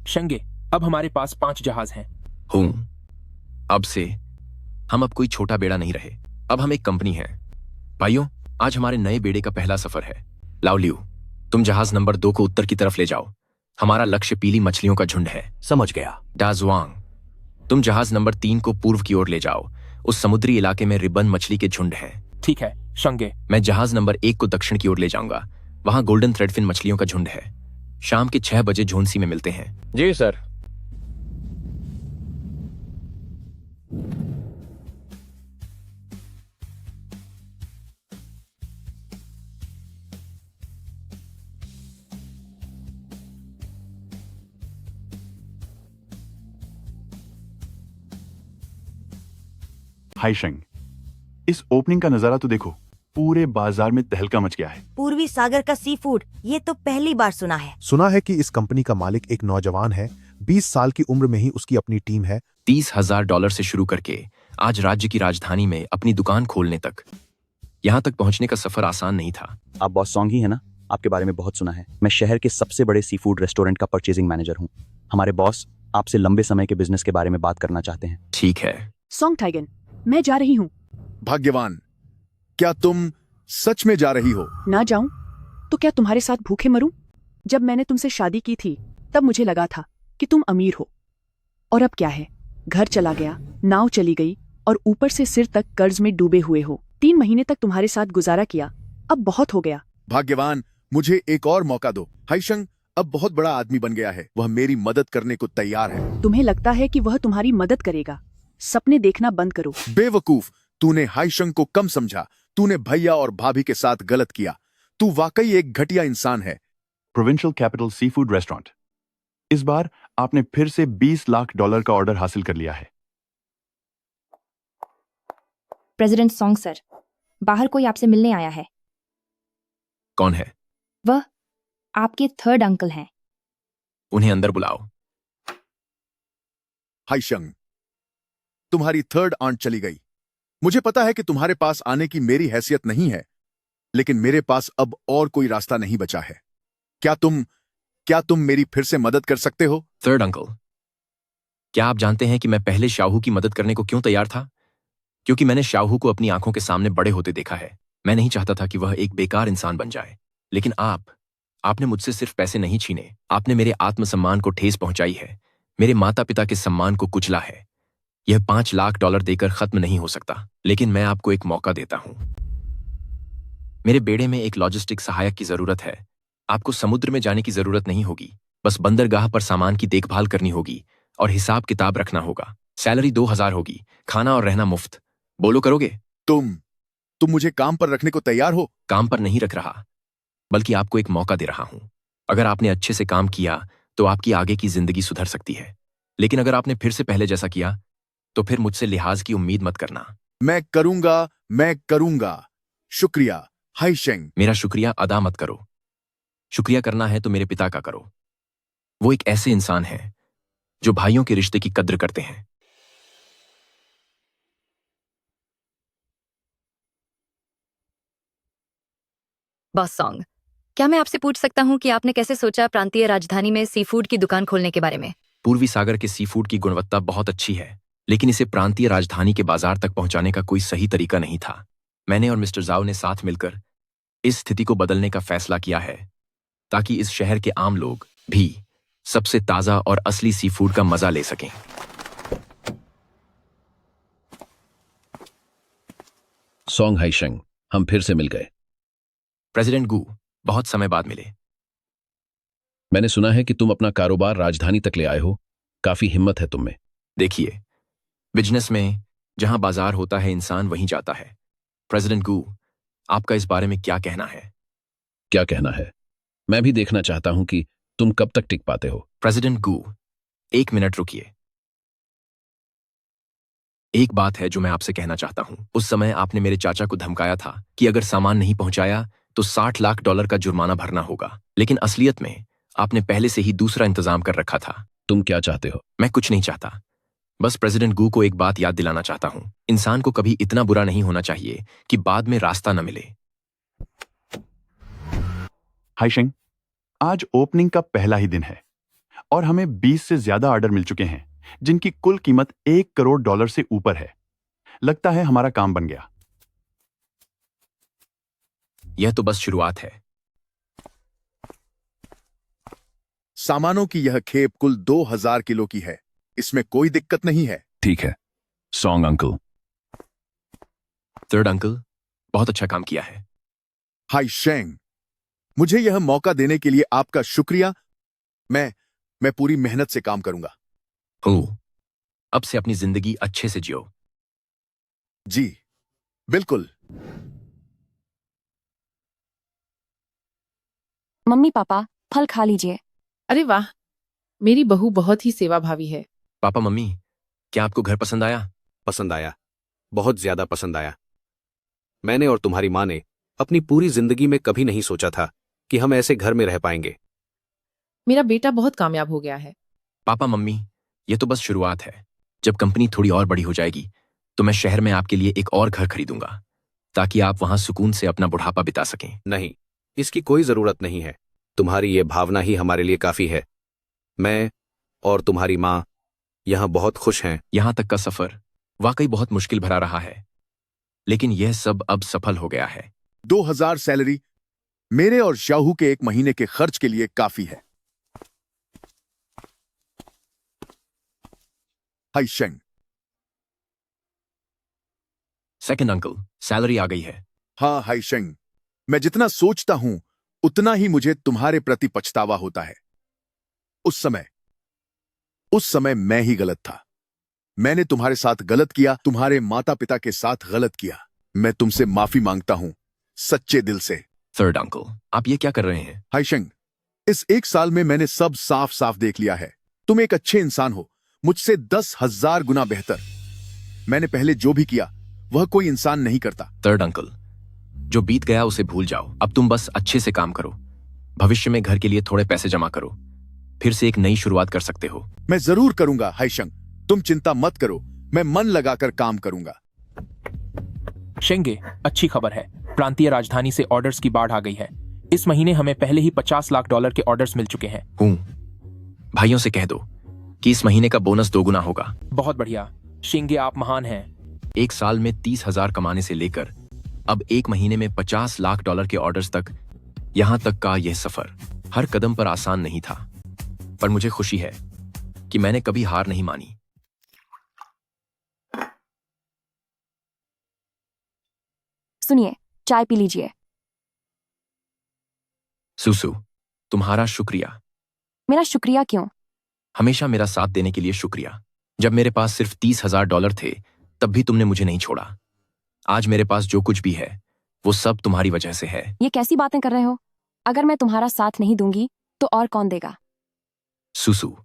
शंगे, अब हमारे पास 5 जहाज हैं। हूं। अब से हम अब कोई छोटा बेड़ा नहीं रहे, अब हम एक कंपनी हैं। भाइयों, आज हमारे नए बेड़े का पहला सफर है। लाओलियू, तुम जहाज नंबर 2 को उत्तर की तरफ ले जाओ। हमारा लक्ष्य पीली मछलियों का झुंड है। समझ गया। डाजुआंग, तुम जहाज नंबर 3 को पूर्व की ओर ले जाओ। उस समुद्री इलाके में रिबन मछली के झुंड हैं। ठीक है शंगे। मैं जहाज नंबर 1 को दक्षिण की ओर ले जाऊंगा। वहां गोल्डन थ्रेडफिन मछलियों का झुंड है। शाम के 6 बजे झोंसी में मिलते हैं। जी सर। हाइशंग, इस ओपनिंग का नजारा तो देखो, पूरे बाजार में तहलका मच गया है। पूर्वी सागर का सी फूड, ये तो पहली बार सुना है। सुना है कि इस कंपनी का मालिक एक नौजवान है, 20 साल की उम्र में ही उसकी अपनी टीम है। $30,000 से शुरू करके आज राज्य की राजधानी में अपनी दुकान खोलने तक, यहाँ तक पहुंचने का सफर आसान नहीं था। आप बॉस सॉन्ग ही है ना? आपके बारे में बहुत सुना है। मैं शहर के सबसे बड़े सी फूड रेस्टोरेंट का परचेजिंग मैनेजर हूँ। हमारे बॉस आपसे लंबे समय के बिजनेस के बारे में बात करना चाहते हैं। ठीक है। सॉन्ग टाइगन, मैं जा रही हूँ। भाग्यवान, क्या तुम सच में जा रही हो? ना जाऊं तो क्या तुम्हारे साथ भूखे मरूं? जब मैंने तुमसे शादी की थी तब मुझे लगा था कि तुम अमीर हो, और अब क्या है, घर चला गया, नाव चली गई, और ऊपर से सिर तक कर्ज में डूबे हुए हो। 3 महीने तक तुम्हारे साथ गुजारा किया, अब बहुत हो गया। भाग्यवान, मुझे एक और मौका दो। हाइशंग अब बहुत बड़ा आदमी बन गया है, वह मेरी मदद करने को तैयार है। तुम्हें लगता है कि वह तुम्हारी मदद करेगा? सपने देखना बंद करो। बेवकूफ, तूने हाइशंग को कम समझा। तूने भैया और भाभी के साथ गलत किया। तू वाकई एक घटिया इंसान है। Provincial capital seafood restaurant, इस बार आपने फिर से $20 लाख का ऑर्डर हासिल कर लिया है। प्रेसिडेंट सॉन्ग सर, बाहर कोई आपसे मिलने आया है। कौन है? वह आपके थर्ड अंकल हैं। उन्हें अंदर बुलाओ। हाइशंग, तुम्हारी थर्ड आंट चली गई। मुझे पता है कि तुम्हारे पास आने की मेरी हैसियत नहीं है, लेकिन मेरे पास अब और कोई रास्ता नहीं बचा है। क्या तुम मेरी फिर से मदद कर सकते हो? थर्ड अंकल, क्या आप जानते हैं कि मैं पहले शाहू की मदद करने को क्यों तैयार था? क्योंकि मैंने शाहू को अपनी आंखों के सामने बड़े होते देखा है। मैं नहीं चाहता था कि वह एक बेकार इंसान बन जाए। लेकिन आपने मुझसे सिर्फ पैसे नहीं छीने, आपने मेरे आत्मसम्मान को ठेस पहुंचाई है, मेरे माता पिता के सम्मान को कुचला है। यह $5 लाख देकर खत्म नहीं हो सकता, लेकिन मैं आपको एक मौका देता हूं। मेरे बेड़े में एक लॉजिस्टिक सहायक की जरूरत है। आपको समुद्र में जाने की जरूरत नहीं होगी, बस बंदरगाह पर सामान की देखभाल करनी होगी और हिसाब किताब रखना होगा। सैलरी 2,000 होगी, खाना और रहना मुफ्त। बोलो, करोगे? तुम मुझे काम पर रखने को तैयार हो? काम पर नहीं रख रहा, बल्कि आपको एक मौका दे रहा हूं। अगर आपने अच्छे से काम किया तो आपकी आगे की जिंदगी सुधर सकती है, लेकिन अगर आपने फिर से पहले जैसा किया तो फिर मुझसे लिहाज की उम्मीद मत करना। मैं करूंगा। शुक्रिया हाइशंग। मेरा शुक्रिया अदा मत करो। शुक्रिया करना है तो मेरे पिता का करो। वो एक ऐसे इंसान हैं जो भाइयों के रिश्ते की कद्र करते हैं। बॉस सॉन्ग, क्या मैं आपसे पूछ सकता हूँ कि आपने कैसे सोचा प्रांतीय राजधानी में सी फूड की दुकान खोलने के बारे में? पूर्वी सागर के सी फूड की गुणवत्ता बहुत अच्छी है, लेकिन इसे प्रांतीय राजधानी के बाजार तक पहुंचाने का कोई सही तरीका नहीं था। मैंने और मिस्टर जाओ ने साथ मिलकर इस स्थिति को बदलने का फैसला किया है, ताकि इस शहर के आम लोग भी सबसे ताजा और असली सी फूड का मजा ले सकें। सॉन्ग हाइशेंग, हम फिर से मिल गए। प्रेसिडेंट गू, बहुत समय बाद मिले। मैंने सुना है कि तुम अपना कारोबार राजधानी तक ले आए हो। काफी हिम्मत है तुम में। देखिए, बिजनेस में जहां बाजार होता है इंसान वहीं जाता है। प्रेसिडेंट गू, आपका इस बारे में क्या कहना है? क्या कहना है? मैं भी देखना चाहता हूं कि तुम कब तक टिक पाते हो। प्रेसिडेंट गू, 1 मिनट रुकिए। एक बात है जो मैं आपसे कहना चाहता हूं। उस समय आपने मेरे चाचा को धमकाया था कि अगर सामान नहीं पहुंचाया तो $60 लाख का जुर्माना भरना होगा, लेकिन असलियत में आपने पहले से ही दूसरा इंतजाम कर रखा था। तुम क्या चाहते हो? मैं कुछ नहीं चाहता, बस प्रेसिडेंट गू को एक बात याद दिलाना चाहता हूं। इंसान को कभी इतना बुरा नहीं होना चाहिए कि बाद में रास्ता न मिले। हाइशेंग, आज ओपनिंग का पहला ही दिन है और हमें 20 से ज्यादा ऑर्डर मिल चुके हैं, जिनकी कुल कीमत $1 करोड़ से ऊपर है। लगता है हमारा काम बन गया। यह तो बस शुरुआत है। सामानों की यह खेप कुल 2000 किलो की है। इसमें कोई दिक्कत नहीं है। ठीक है सॉन्ग अंकल। थर्ड अंकल, बहुत अच्छा काम किया है। हाई शेंग, मुझे यह मौका देने के लिए आपका शुक्रिया। मैं पूरी मेहनत से काम करूंगा। अब से अपनी जिंदगी अच्छे से जियो। जी बिल्कुल। मम्मी पापा, फल खा लीजिए। अरे वाह, मेरी बहू बहुत ही सेवाभावी है। पापा मम्मी, क्या आपको घर पसंद आया? पसंद आया, बहुत ज्यादा पसंद आया। मैंने और तुम्हारी माँ ने अपनी पूरी जिंदगी में कभी नहीं सोचा था कि हम ऐसे घर में रह पाएंगे। मेरा बेटा बहुत कामयाब हो गया है। पापा मम्मी, यह तो बस शुरुआत है। जब कंपनी थोड़ी और बड़ी हो जाएगी तो मैं शहर में आपके लिए एक और घर खरीदूंगा, ताकि आप वहां सुकून से अपना बुढ़ापा बिता सकें। नहीं, इसकी कोई जरूरत नहीं है। तुम्हारी ये भावना ही हमारे लिए काफी है। मैं और तुम्हारी माँ यहाँ बहुत खुश हैं। यहाँ तक का सफर वाकई बहुत मुश्किल भरा रहा है, लेकिन यह सब अब सफल हो गया है। 2000 सैलरी मेरे और शाहू के 1 महीने के खर्च के लिए काफी है। हाई शेंग। सेकंड अंकल, सैलरी आ गई है। हाँ हाई शेंग, मैं जितना सोचता हूं उतना ही मुझे तुम्हारे प्रति पछतावा होता है। उस समय मैं ही गलत था। मैंने तुम्हारे साथ गलत किया, तुम्हारे माता पिता के साथ गलत किया। मैं तुमसे माफी मांगता हूं, सच्चे दिल से। थर्ड अंकल, आप ये क्या कर रहे हैं? हाइशेंग, इस 1 साल में मैंने सब साफ साफ देख लिया है। तुम एक अच्छे इंसान हो, मुझसे 10,000 गुना बेहतर। मैंने पहले जो भी किया वह कोई इंसान नहीं करता। थर्ड अंकल, जो बीत गया उसे भूल जाओ। अब तुम बस अच्छे से काम करो। भविष्य में घर के लिए थोड़े पैसे जमा करो, फिर से एक नई शुरुआत कर सकते हो। मैं जरूर करूंगा हाइशंग, तुम चिंता मत करो। मैं मन लगाकर काम करूंगा। शेंगे, अच्छी खबर है। प्रांतीय राजधानी से ऑर्डर्स की बाढ़ आ गई है। इस महीने हमें पहले ही $50 लाख के ऑर्डर्स मिल चुके हैं। भाइयों से कह दो कि इस महीने का बोनस 2 गुना होगा। बहुत बढ़िया शेंगे, आप महान हैं। 1 साल में 30,000 कमाने से लेकर अब 1 महीने में $50 लाख के ऑर्डर्स तक, यहां तक का यह सफर हर कदम पर आसान नहीं था, पर मुझे खुशी है कि मैंने कभी हार नहीं मानी। सुनिए, चाय पी लीजिए। सुसु, तुम्हारा शुक्रिया। मेरा शुक्रिया क्यों? हमेशा मेरा साथ देने के लिए शुक्रिया। जब मेरे पास सिर्फ $30,000 थे तब भी तुमने मुझे नहीं छोड़ा। आज मेरे पास जो कुछ भी है वो सब तुम्हारी वजह से है। ये कैसी बातें कर रहे हो? अगर मैं तुम्हारा साथ नहीं दूंगी तो और कौन देगा? सुसु,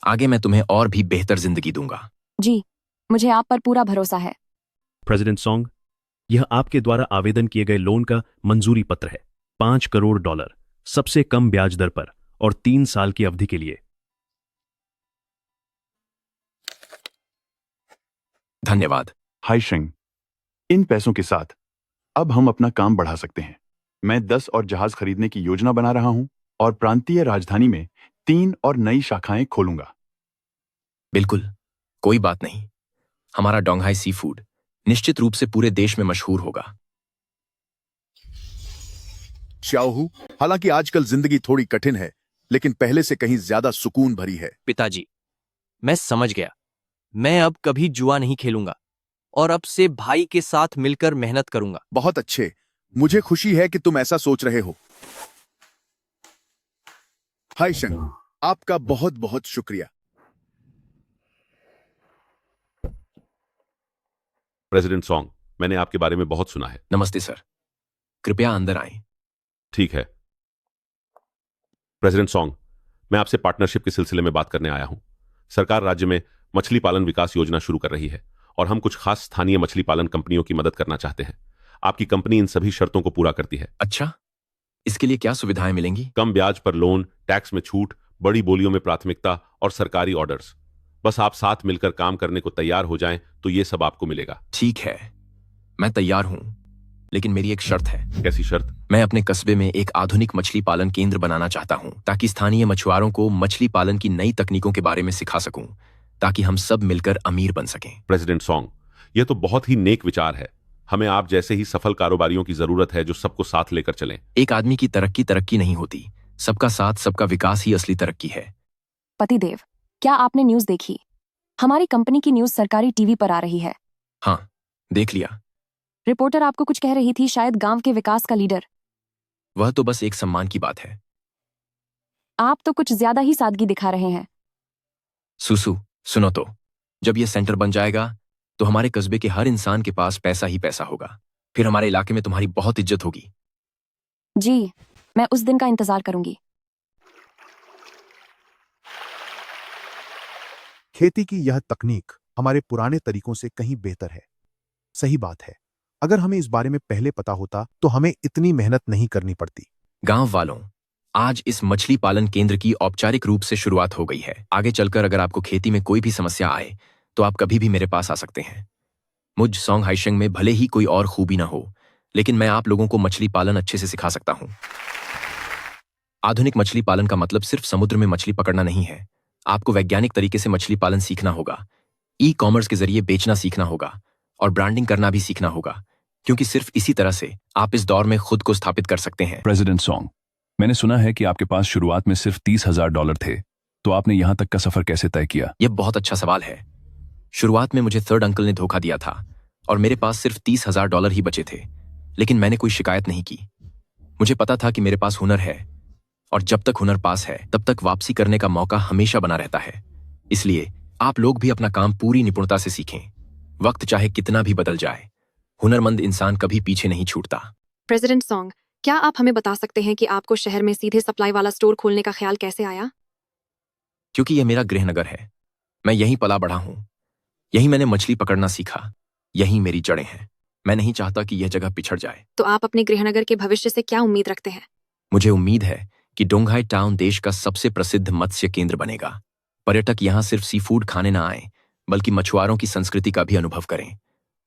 आगे मैं तुम्हें और भी बेहतर जिंदगी दूंगा। जी, मुझे आप पर पूरा भरोसा है। प्रेसिडेंट सॉन्ग, यह आपके द्वारा आवेदन किए गए लोन का मंजूरी पत्र है। $5 करोड़, सबसे कम ब्याज दर पर और 3 साल की अवधि के लिए। धन्यवाद। हाइशेंग, इन पैसों के साथ अब हम अपना काम बढ़ा सकते हैं। मैं 10 और जहाज खरीदने की योजना बना रहा हूं और प्रांतीय राजधानी में 3 और नई शाखाएं खोलूंगा। बिल्कुल, कोई बात नहीं। हमारा डोंगहाई सी फूड निश्चित रूप से पूरे देश में मशहूर होगा। श्याओहू, हालांकि आजकल जिंदगी थोड़ी कठिन है, लेकिन पहले से कहीं ज्यादा सुकून भरी है। पिताजी, मैं समझ गया। मैं अब कभी जुआ नहीं खेलूंगा और अब से भाई के साथ मिलकर मेहनत करूंगा। बहुत अच्छे, मुझे खुशी है कि तुम ऐसा सोच रहे हो। हाय शंग, आपका बहुत बहुत शुक्रिया। प्रेसिडेंट सॉन्ग, मैंने आपके बारे में बहुत सुना है। नमस्ते सर, कृपया अंदर आएं। ठीक है। प्रेसिडेंट सॉन्ग, मैं आपसे पार्टनरशिप के सिलसिले में बात करने आया हूं। सरकार राज्य में मछली पालन विकास योजना शुरू कर रही है और हम कुछ खास स्थानीय मछली पालन कंपनियों की मदद करना चाहते हैं। आपकी कंपनी इन सभी शर्तों को पूरा करती है। अच्छा, इसके लिए क्या सुविधाएं मिलेंगी? कम ब्याज पर लोन, टैक्स में छूट, बड़ी बोलियों में प्राथमिकता और सरकारी ऑर्डर्स। बस आप साथ मिलकर काम करने को तैयार हो जाएं तो ये सब आपको मिलेगा। ठीक है, मैं तैयार हूं, लेकिन मेरी एक शर्त है। कैसी शर्त? मैं अपने कस्बे में एक आधुनिक मछली पालन केंद्र बनाना चाहता हूं ताकि स्थानीय मछुआरों को मछली पालन की नई तकनीकों के बारे में सिखा सकूं, ताकि हम सब मिलकर अमीर बन सकें। प्रेसिडेंट सॉन्ग, यह तो बहुत ही नेक विचार है। हमें आप जैसे ही सफल कारोबारियों की जरूरत है जो सबको साथ लेकर चलें। एक आदमी की तरक्की नहीं होती, सबका साथ सबका विकास ही असली तरक्की है। पतिदेव, क्या आपने न्यूज़ देखी? हमारी कंपनी की न्यूज़ सरकारी टीवी पर आ रही है। हाँ, देख लिया। रिपोर्टर आपको कुछ कह रही थी, शायद गांव के विकास का लीडर। वह तो बस एक सम्मान की बात है। आप तो कुछ ज्यादा ही सादगी दिखा रहे हैं। सुसु, सुनो तो, जब यह सेंटर बन जाएगा तो हमारे कस्बे के हर इंसान के पास पैसा ही पैसा होगा। फिर हमारे इलाके में तुम्हारी बहुत इज्जत होगी। जी, मैं उस दिन का इंतजार करूंगी। खेती की यह तकनीक हमारे पुराने तरीकों से कहीं बेहतर है। सही बात है, अगर हमें इस बारे में पहले पता होता तो हमें इतनी मेहनत नहीं करनी पड़ती। गांव वालों, आज इस मछली पालन केंद्र की औपचारिक रूप से शुरुआत हो गई है। आगे चलकर अगर आपको खेती में कोई भी समस्या आए तो आप कभी भी मेरे पास आ सकते हैं। मुझ सॉन्ग हाइशंग में भले ही कोई और खूबी ना हो, लेकिन मैं आप लोगों को मछली पालन अच्छे से सिखा सकता हूं। आधुनिक मछली पालन का मतलब सिर्फ समुद्र में मछली पकड़ना नहीं है। आपको वैज्ञानिक तरीके से मछली पालन सीखना होगा, ई-कॉमर्स के जरिए बेचना सीखना होगा और ब्रांडिंग करना भी सीखना होगा, क्योंकि सिर्फ इसी तरह से आप इस दौर में खुद को स्थापित कर सकते हैं। प्रेसिडेंट सॉन्ग, मैंने सुना है कि आपके पास शुरुआत में सिर्फ $30,000 थे, तो आपने यहां तक का सफर कैसे तय किया? यह बहुत अच्छा सवाल है। शुरुआत में मुझे थर्ड अंकल ने धोखा दिया था और मेरे पास सिर्फ $30,000 ही बचे थे, लेकिन मैंने कोई शिकायत नहीं की। मुझे पता था कि मेरे पास हुनर है और जब तक हुनर पास है तब तक वापसी करने का मौका हमेशा बना रहता है। इसलिए आप लोग भी अपना काम पूरी निपुणता से सीखें। वक्त चाहे कितना भी बदल जाए, हुनरमंद इंसान कभी पीछे नहीं छूटता। प्रेसिडेंट सॉन्ग, क्या आप हमें बता सकते हैं कि आपको शहर में सीधे सप्लाई वाला स्टोर खोलने का ख्याल कैसे आया? क्योंकि यह मेरा गृहनगर है। मैं यहीं पला बढ़ा हूं, यहीं मैंने मछली पकड़ना सीखा, यहीं मेरी जड़ें हैं। मैं नहीं चाहता कि यह जगह पिछड़ जाए। तो आप अपने गृहनगर के भविष्य से क्या उम्मीद रखते हैं? मुझे उम्मीद है कि डोंगहाई टाउन देश का सबसे प्रसिद्ध मत्स्य केंद्र बनेगा। पर्यटक यहाँ सिर्फ सी फूड खाने ना आए, बल्कि मछुआरों की संस्कृति का भी अनुभव करें,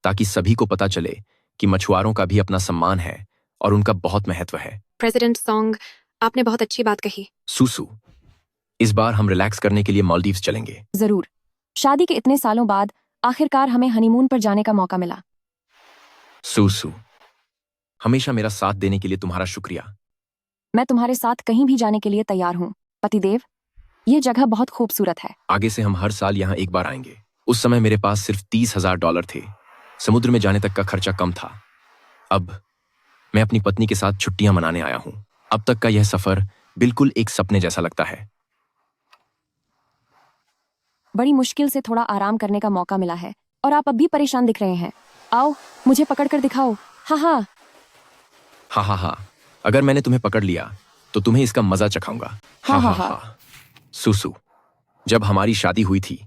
ताकि सभी को पता चले कि मछुआरों का भी अपना सम्मान है और उनका बहुत महत्व है। प्रेसिडेंट सॉन्ग, आपने बहुत अच्छी बात कही। सुसु, इस बार हम रिलैक्स करने के लिए मालदीव्स चलेंगे। जरूर। शादी के इतने सालों बाद आखिरकार हमें हनीमून पर जाने का मौका मिला। सुसु, हमेशा मेरा साथ देने के लिए तुम्हारा शुक्रिया। मैं तुम्हारे साथ कहीं भी जाने के लिए तैयार हूँ पतिदेव। ये जगह बहुत खूबसूरत है। आगे से हम हर साल यहाँ एक बार आएंगे। उस समय मेरे पास सिर्फ $30,000 थे। समुद्र में जाने तक का खर्चा कम था। अब मैं अपनी पत्नी के साथ छुट्टियां मनाने आया हूँ। अब तक का यह सफर बिल्कुल एक सपने जैसा लगता है। बड़ी मुश्किल से थोड़ा आराम करने का मौका मिला है और आप अब भी परेशान दिख रहे हैं। आओ, मुझे पकड़ कर दिखाओ। हाँ हाँ हाँ हाँ हाँ, अगर मैंने तुम्हें पकड़ लिया तो तुम्हें इसका मजा चखाऊंगा। हाँ हाँ हाँ। सुसु, जब हमारी शादी हुई थी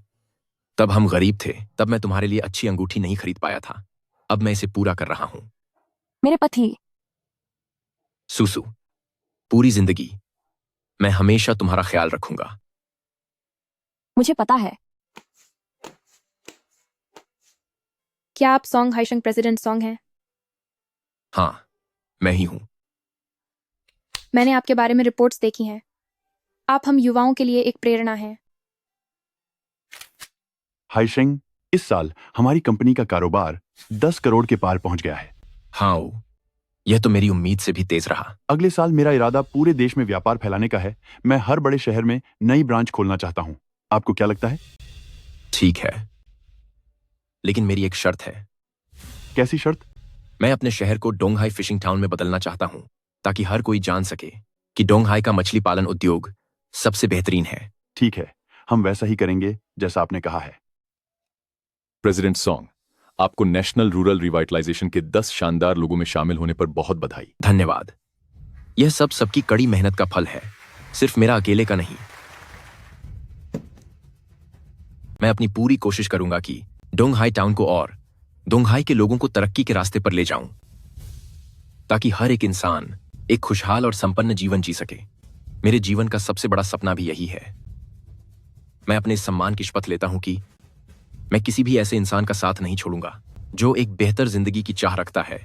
तब हम गरीब थे। तब मैं तुम्हारे लिए अच्छी अंगूठी नहीं खरीद पाया था। अब मैं इसे पूरा कर रहा हूं। मेरे पति। सुसु, पूरी जिंदगी मैं हमेशा तुम्हारा ख्याल रखूंगा। मुझे पता है। क्या आप सॉन्ग हाइशंग प्रेसिडेंट सॉन्ग हैं? हाँ, मैं ही हूं। मैंने आपके बारे में रिपोर्ट्स देखी हैं। आप हम युवाओं के लिए एक प्रेरणा हैं। हाइशेंग, इस साल हमारी कंपनी का कारोबार 10 करोड़ के पार पहुंच गया है। हाँ, यह तो मेरी उम्मीद से भी तेज रहा। अगले साल मेरा इरादा पूरे देश में व्यापार फैलाने का है। मैं हर बड़े शहर में नई ब्रांच खोलना चाहता हूं। आपको क्या लगता है? ठीक है, लेकिन मेरी एक शर्त है। कैसी शर्त? मैं अपने शहर को डोंगहाई फिशिंग टाउन में बदलना चाहता हूं, ताकि हर कोई जान सके कि डोंगहाई का मछली पालन उद्योग सबसे बेहतरीन है। ठीक है, हम वैसा ही करेंगे जैसा आपने कहा है। प्रेसिडेंट सॉन्ग, आपको नेशनल रूरल रिवाइटलाइजेशन के 10 शानदार लोगों में शामिल होने पर बहुत बधाई। धन्यवाद। यह सब सबकी कड़ी मेहनत का फल है, सिर्फ मेरा अकेले का नहीं। मैं अपनी पूरी कोशिश करूंगा कि डोंगहाई टाउन को और डोंगहाई के लोगों को तरक्की के रास्ते पर ले जाऊं, ताकि हर एक इंसान एक खुशहाल और संपन्न जीवन जी सके। मेरे जीवन का सबसे बड़ा सपना भी यही है। मैं अपने इस सम्मान की शपथ लेता हूं कि मैं किसी भी ऐसे इंसान का साथ नहीं छोड़ूंगा जो एक बेहतर जिंदगी की चाह रखता है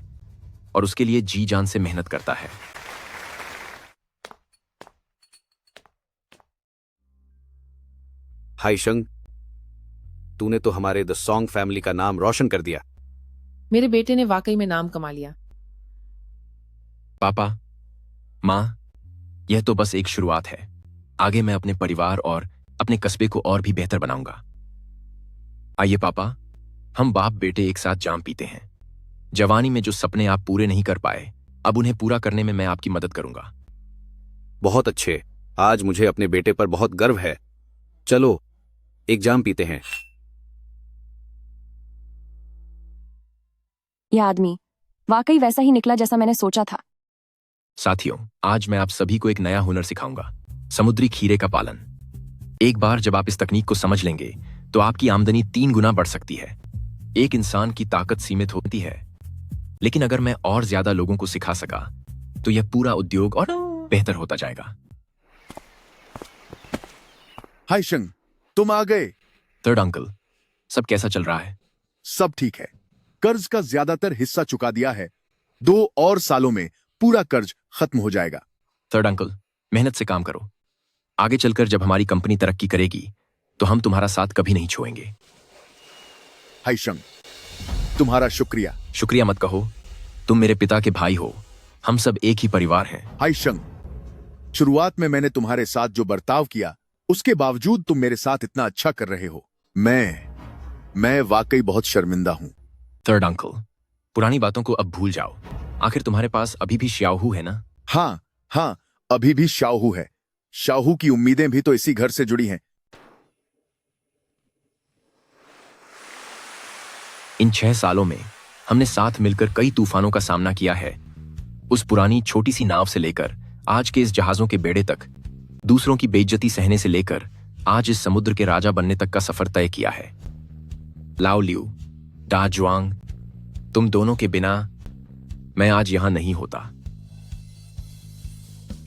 और उसके लिए जी जान से मेहनत करता है। हाइशंग, तूने तो हमारे द सॉन्ग फैमिली का नाम रोशन कर दिया। मेरे बेटे ने वाकई में नाम कमा लिया। पापा, माँ, यह तो बस एक शुरुआत है। आगे मैं अपने परिवार और अपने कस्बे को और भी बेहतर बनाऊंगा। आइए पापा, हम बाप बेटे एक साथ जाम पीते हैं। जवानी में जो सपने आप पूरे नहीं कर पाए, अब उन्हें पूरा करने में मैं आपकी मदद करूंगा। बहुत अच्छे। आज मुझे अपने बेटे पर बहुत गर्व है। चलो एक जाम पीते हैं। यह आदमी वाकई वैसा ही निकला जैसा मैंने सोचा था। साथियों, आज मैं आप सभी को एक नया हुनर सिखाऊंगा, समुद्री खीरे का पालन। एक बार जब आप इस तकनीक को समझ लेंगे तो आपकी आमदनी 3 गुना बढ़ सकती है। एक इंसान की ताकत सीमित होती है, लेकिन अगर मैं और ज्यादा लोगों को सिखा सका तो यह पूरा उद्योग और बेहतर होता जाएगा। हाइशंग, तुम आ गए। थर्ड अंकल, सब कैसा चल रहा है? सब ठीक है। कर्ज का ज्यादातर हिस्सा चुका दिया है। 2 और सालों में पूरा कर्ज खत्म हो जाएगा। थर्ड अंकल, मेहनत से काम करो। आगे चलकर जब हमारी कंपनी तरक्की करेगी तो हम तुम्हारा साथ कभी नहीं छोड़ेंगे। हाइशंग, तुम्हारा शुक्रिया। शुक्रिया मत कहो, तुम मेरे पिता के भाई हो। हम सब एक ही परिवार हैं। हाइशंग, शुरुआत में मैंने तुम्हारे साथ जो बर्ताव किया, उसके बावजूद तुम मेरे साथ इतना अच्छा कर रहे हो। मैं वाकई बहुत शर्मिंदा हूं। थर्ड अंकल, पुरानी बातों को अब भूल जाओ। आखिर तुम्हारे पास अभी भी श्याहू है ना? हाँ, अभी भी शाहू है। शाहू की उम्मीदें भी तो इसी घर से जुड़ी हैं। इन 6 सालों में हमने साथ मिलकर कई तूफानों का सामना किया है। उस पुरानी छोटी सी नाव से लेकर आज के इस जहाजों के बेड़े तक, दूसरों की बेइज्जती सहने से लेकर आज इस समुद्र के राजा बनने तक का सफर तय किया है। लाओ लियू, डा जुआंग, तुम दोनों के बिना मैं आज यहां नहीं होता।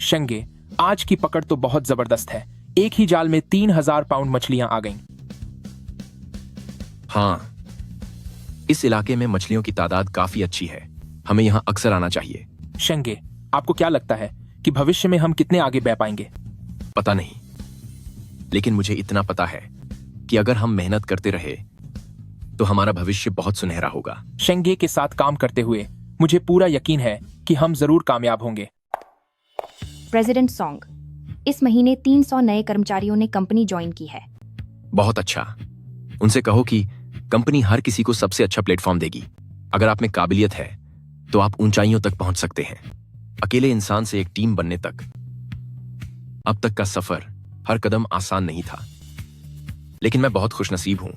शेंगे, आज की पकड़ तो बहुत जबरदस्त है। एक ही जाल में 3000 पाउंड मछलियां आ गईं। हाँ, इस इलाके में मछलियों की तादाद काफी अच्छी है। हमें यहां अक्सर आना चाहिए। शेंगे, आपको क्या लगता है कि भविष्य में हम कितने आगे बढ़ पाएंगे? पता नहीं, लेकिन मुझे इतना पता है कि अगर हम मेहनत करते रहे तो हमारा भविष्य बहुत सुनहरा होगा। शेंगे के साथ काम करते हुए मुझे पूरा यकीन है कि हम जरूर कामयाब होंगे। प्रेसिडेंट सॉन्ग, इस महीने 300 नए कर्मचारियों ने कंपनी ज्वाइन की है। बहुत अच्छा। उनसे कहो कि कंपनी हर किसी को सबसे अच्छा प्लेटफॉर्म देगी। अगर आप में काबिलियत है तो आप ऊंचाइयों तक पहुंच सकते हैं। अकेले इंसान से एक टीम बनने तक अब तक का सफर हर कदम आसान नहीं था, लेकिन मैं बहुत खुशनसीब हूं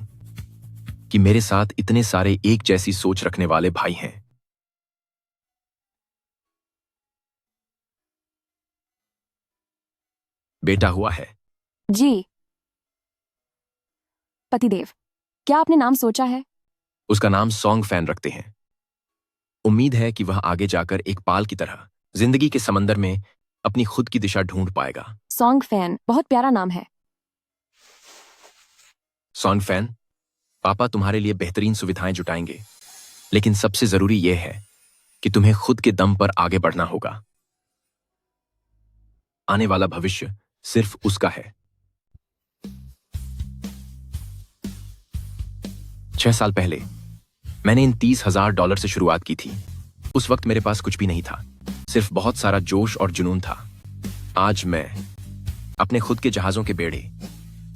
कि मेरे साथ इतने सारे एक जैसी सोच रखने वाले भाई हैं। बेटा हुआ है? जी। पतिदेव, क्या आपने नाम सोचा है? उसका नाम सॉन्ग फैन रखते हैं। उम्मीद है कि वह आगे जाकर एक पाल की तरह जिंदगी के समंदर में अपनी खुद की दिशा ढूंढ पाएगा। सॉन्ग फैन बहुत प्यारा नाम है। सॉन्ग फैन, पापा तुम्हारे लिए बेहतरीन सुविधाएं जुटाएंगे, लेकिन सबसे जरूरी यह है कि तुम्हें खुद के दम पर आगे बढ़ना होगा। आने वाला भविष्य सिर्फ उसका है। 6 साल पहले मैंने इन $30,000 से शुरुआत की थी। उस वक्त मेरे पास कुछ भी नहीं था, सिर्फ बहुत सारा जोश और जुनून था। आज मैं अपने खुद के जहाजों के बेड़े,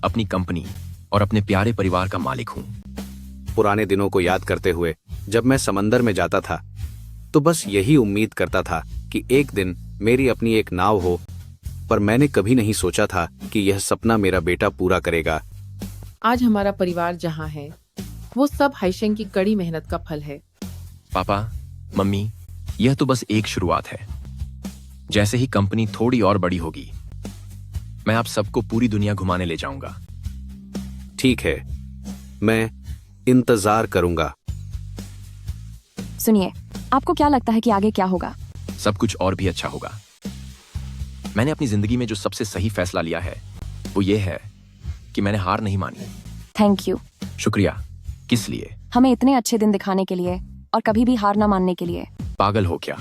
अपनी कंपनी और अपने प्यारे परिवार का मालिक हूं। पुराने दिनों को याद करते हुए जब मैं समंदर में जाता था तो बस यही उम्मीद करता था कि एक दिन मेरी अपनी एक नाव हो, पर मैंने कभी नहीं सोचा था कि यह सपना मेरा बेटा पूरा करेगा। आज हमारा परिवार जहाँ है वो सब हाइशेंग की कड़ी मेहनत का फल है। पापा, मम्मी, यह तो बस एक शुरुआत है। जैसे ही कंपनी थोड़ी और बड़ी होगी, मैं आप सबको पूरी दुनिया घुमाने ले जाऊंगा। ठीक है, मैं इंतजार करूंगा। सुनिए, आपको क्या लगता है कि आगे क्या होगा? सब कुछ और भी अच्छा होगा। मैंने अपनी जिंदगी में जो सबसे सही फैसला लिया है वो ये है कि मैंने हार नहीं मानी। Thank you. शुक्रिया। किस लिए? हमें इतने अच्छे दिन दिखाने के लिए और कभी भी हार ना मानने के लिए। पागल हो क्या?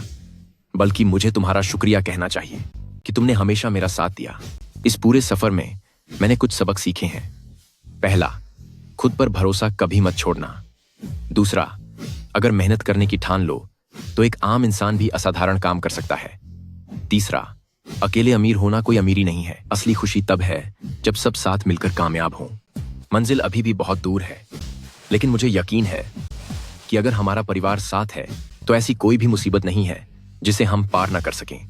बल्कि मुझे तुम्हारा शुक्रिया कहना चाहिए कि तुमने हमेशा मेरा साथ दिया। इस पूरे सफर में मैंने कुछ सबक सीखे हैं। पहला, खुद पर भरोसा कभी मत छोड़ना। दूसरा, अगर मेहनत करने की ठान लो तो एक आम इंसान भी असाधारण काम कर सकता है। तीसरा, अकेले अमीर होना कोई अमीरी नहीं है। असली खुशी तब है जब सब साथ मिलकर कामयाब हों। मंजिल अभी भी बहुत दूर है, लेकिन मुझे यकीन है कि अगर हमारा परिवार साथ है तो ऐसी कोई भी मुसीबत नहीं है जिसे हम पार न कर सकें।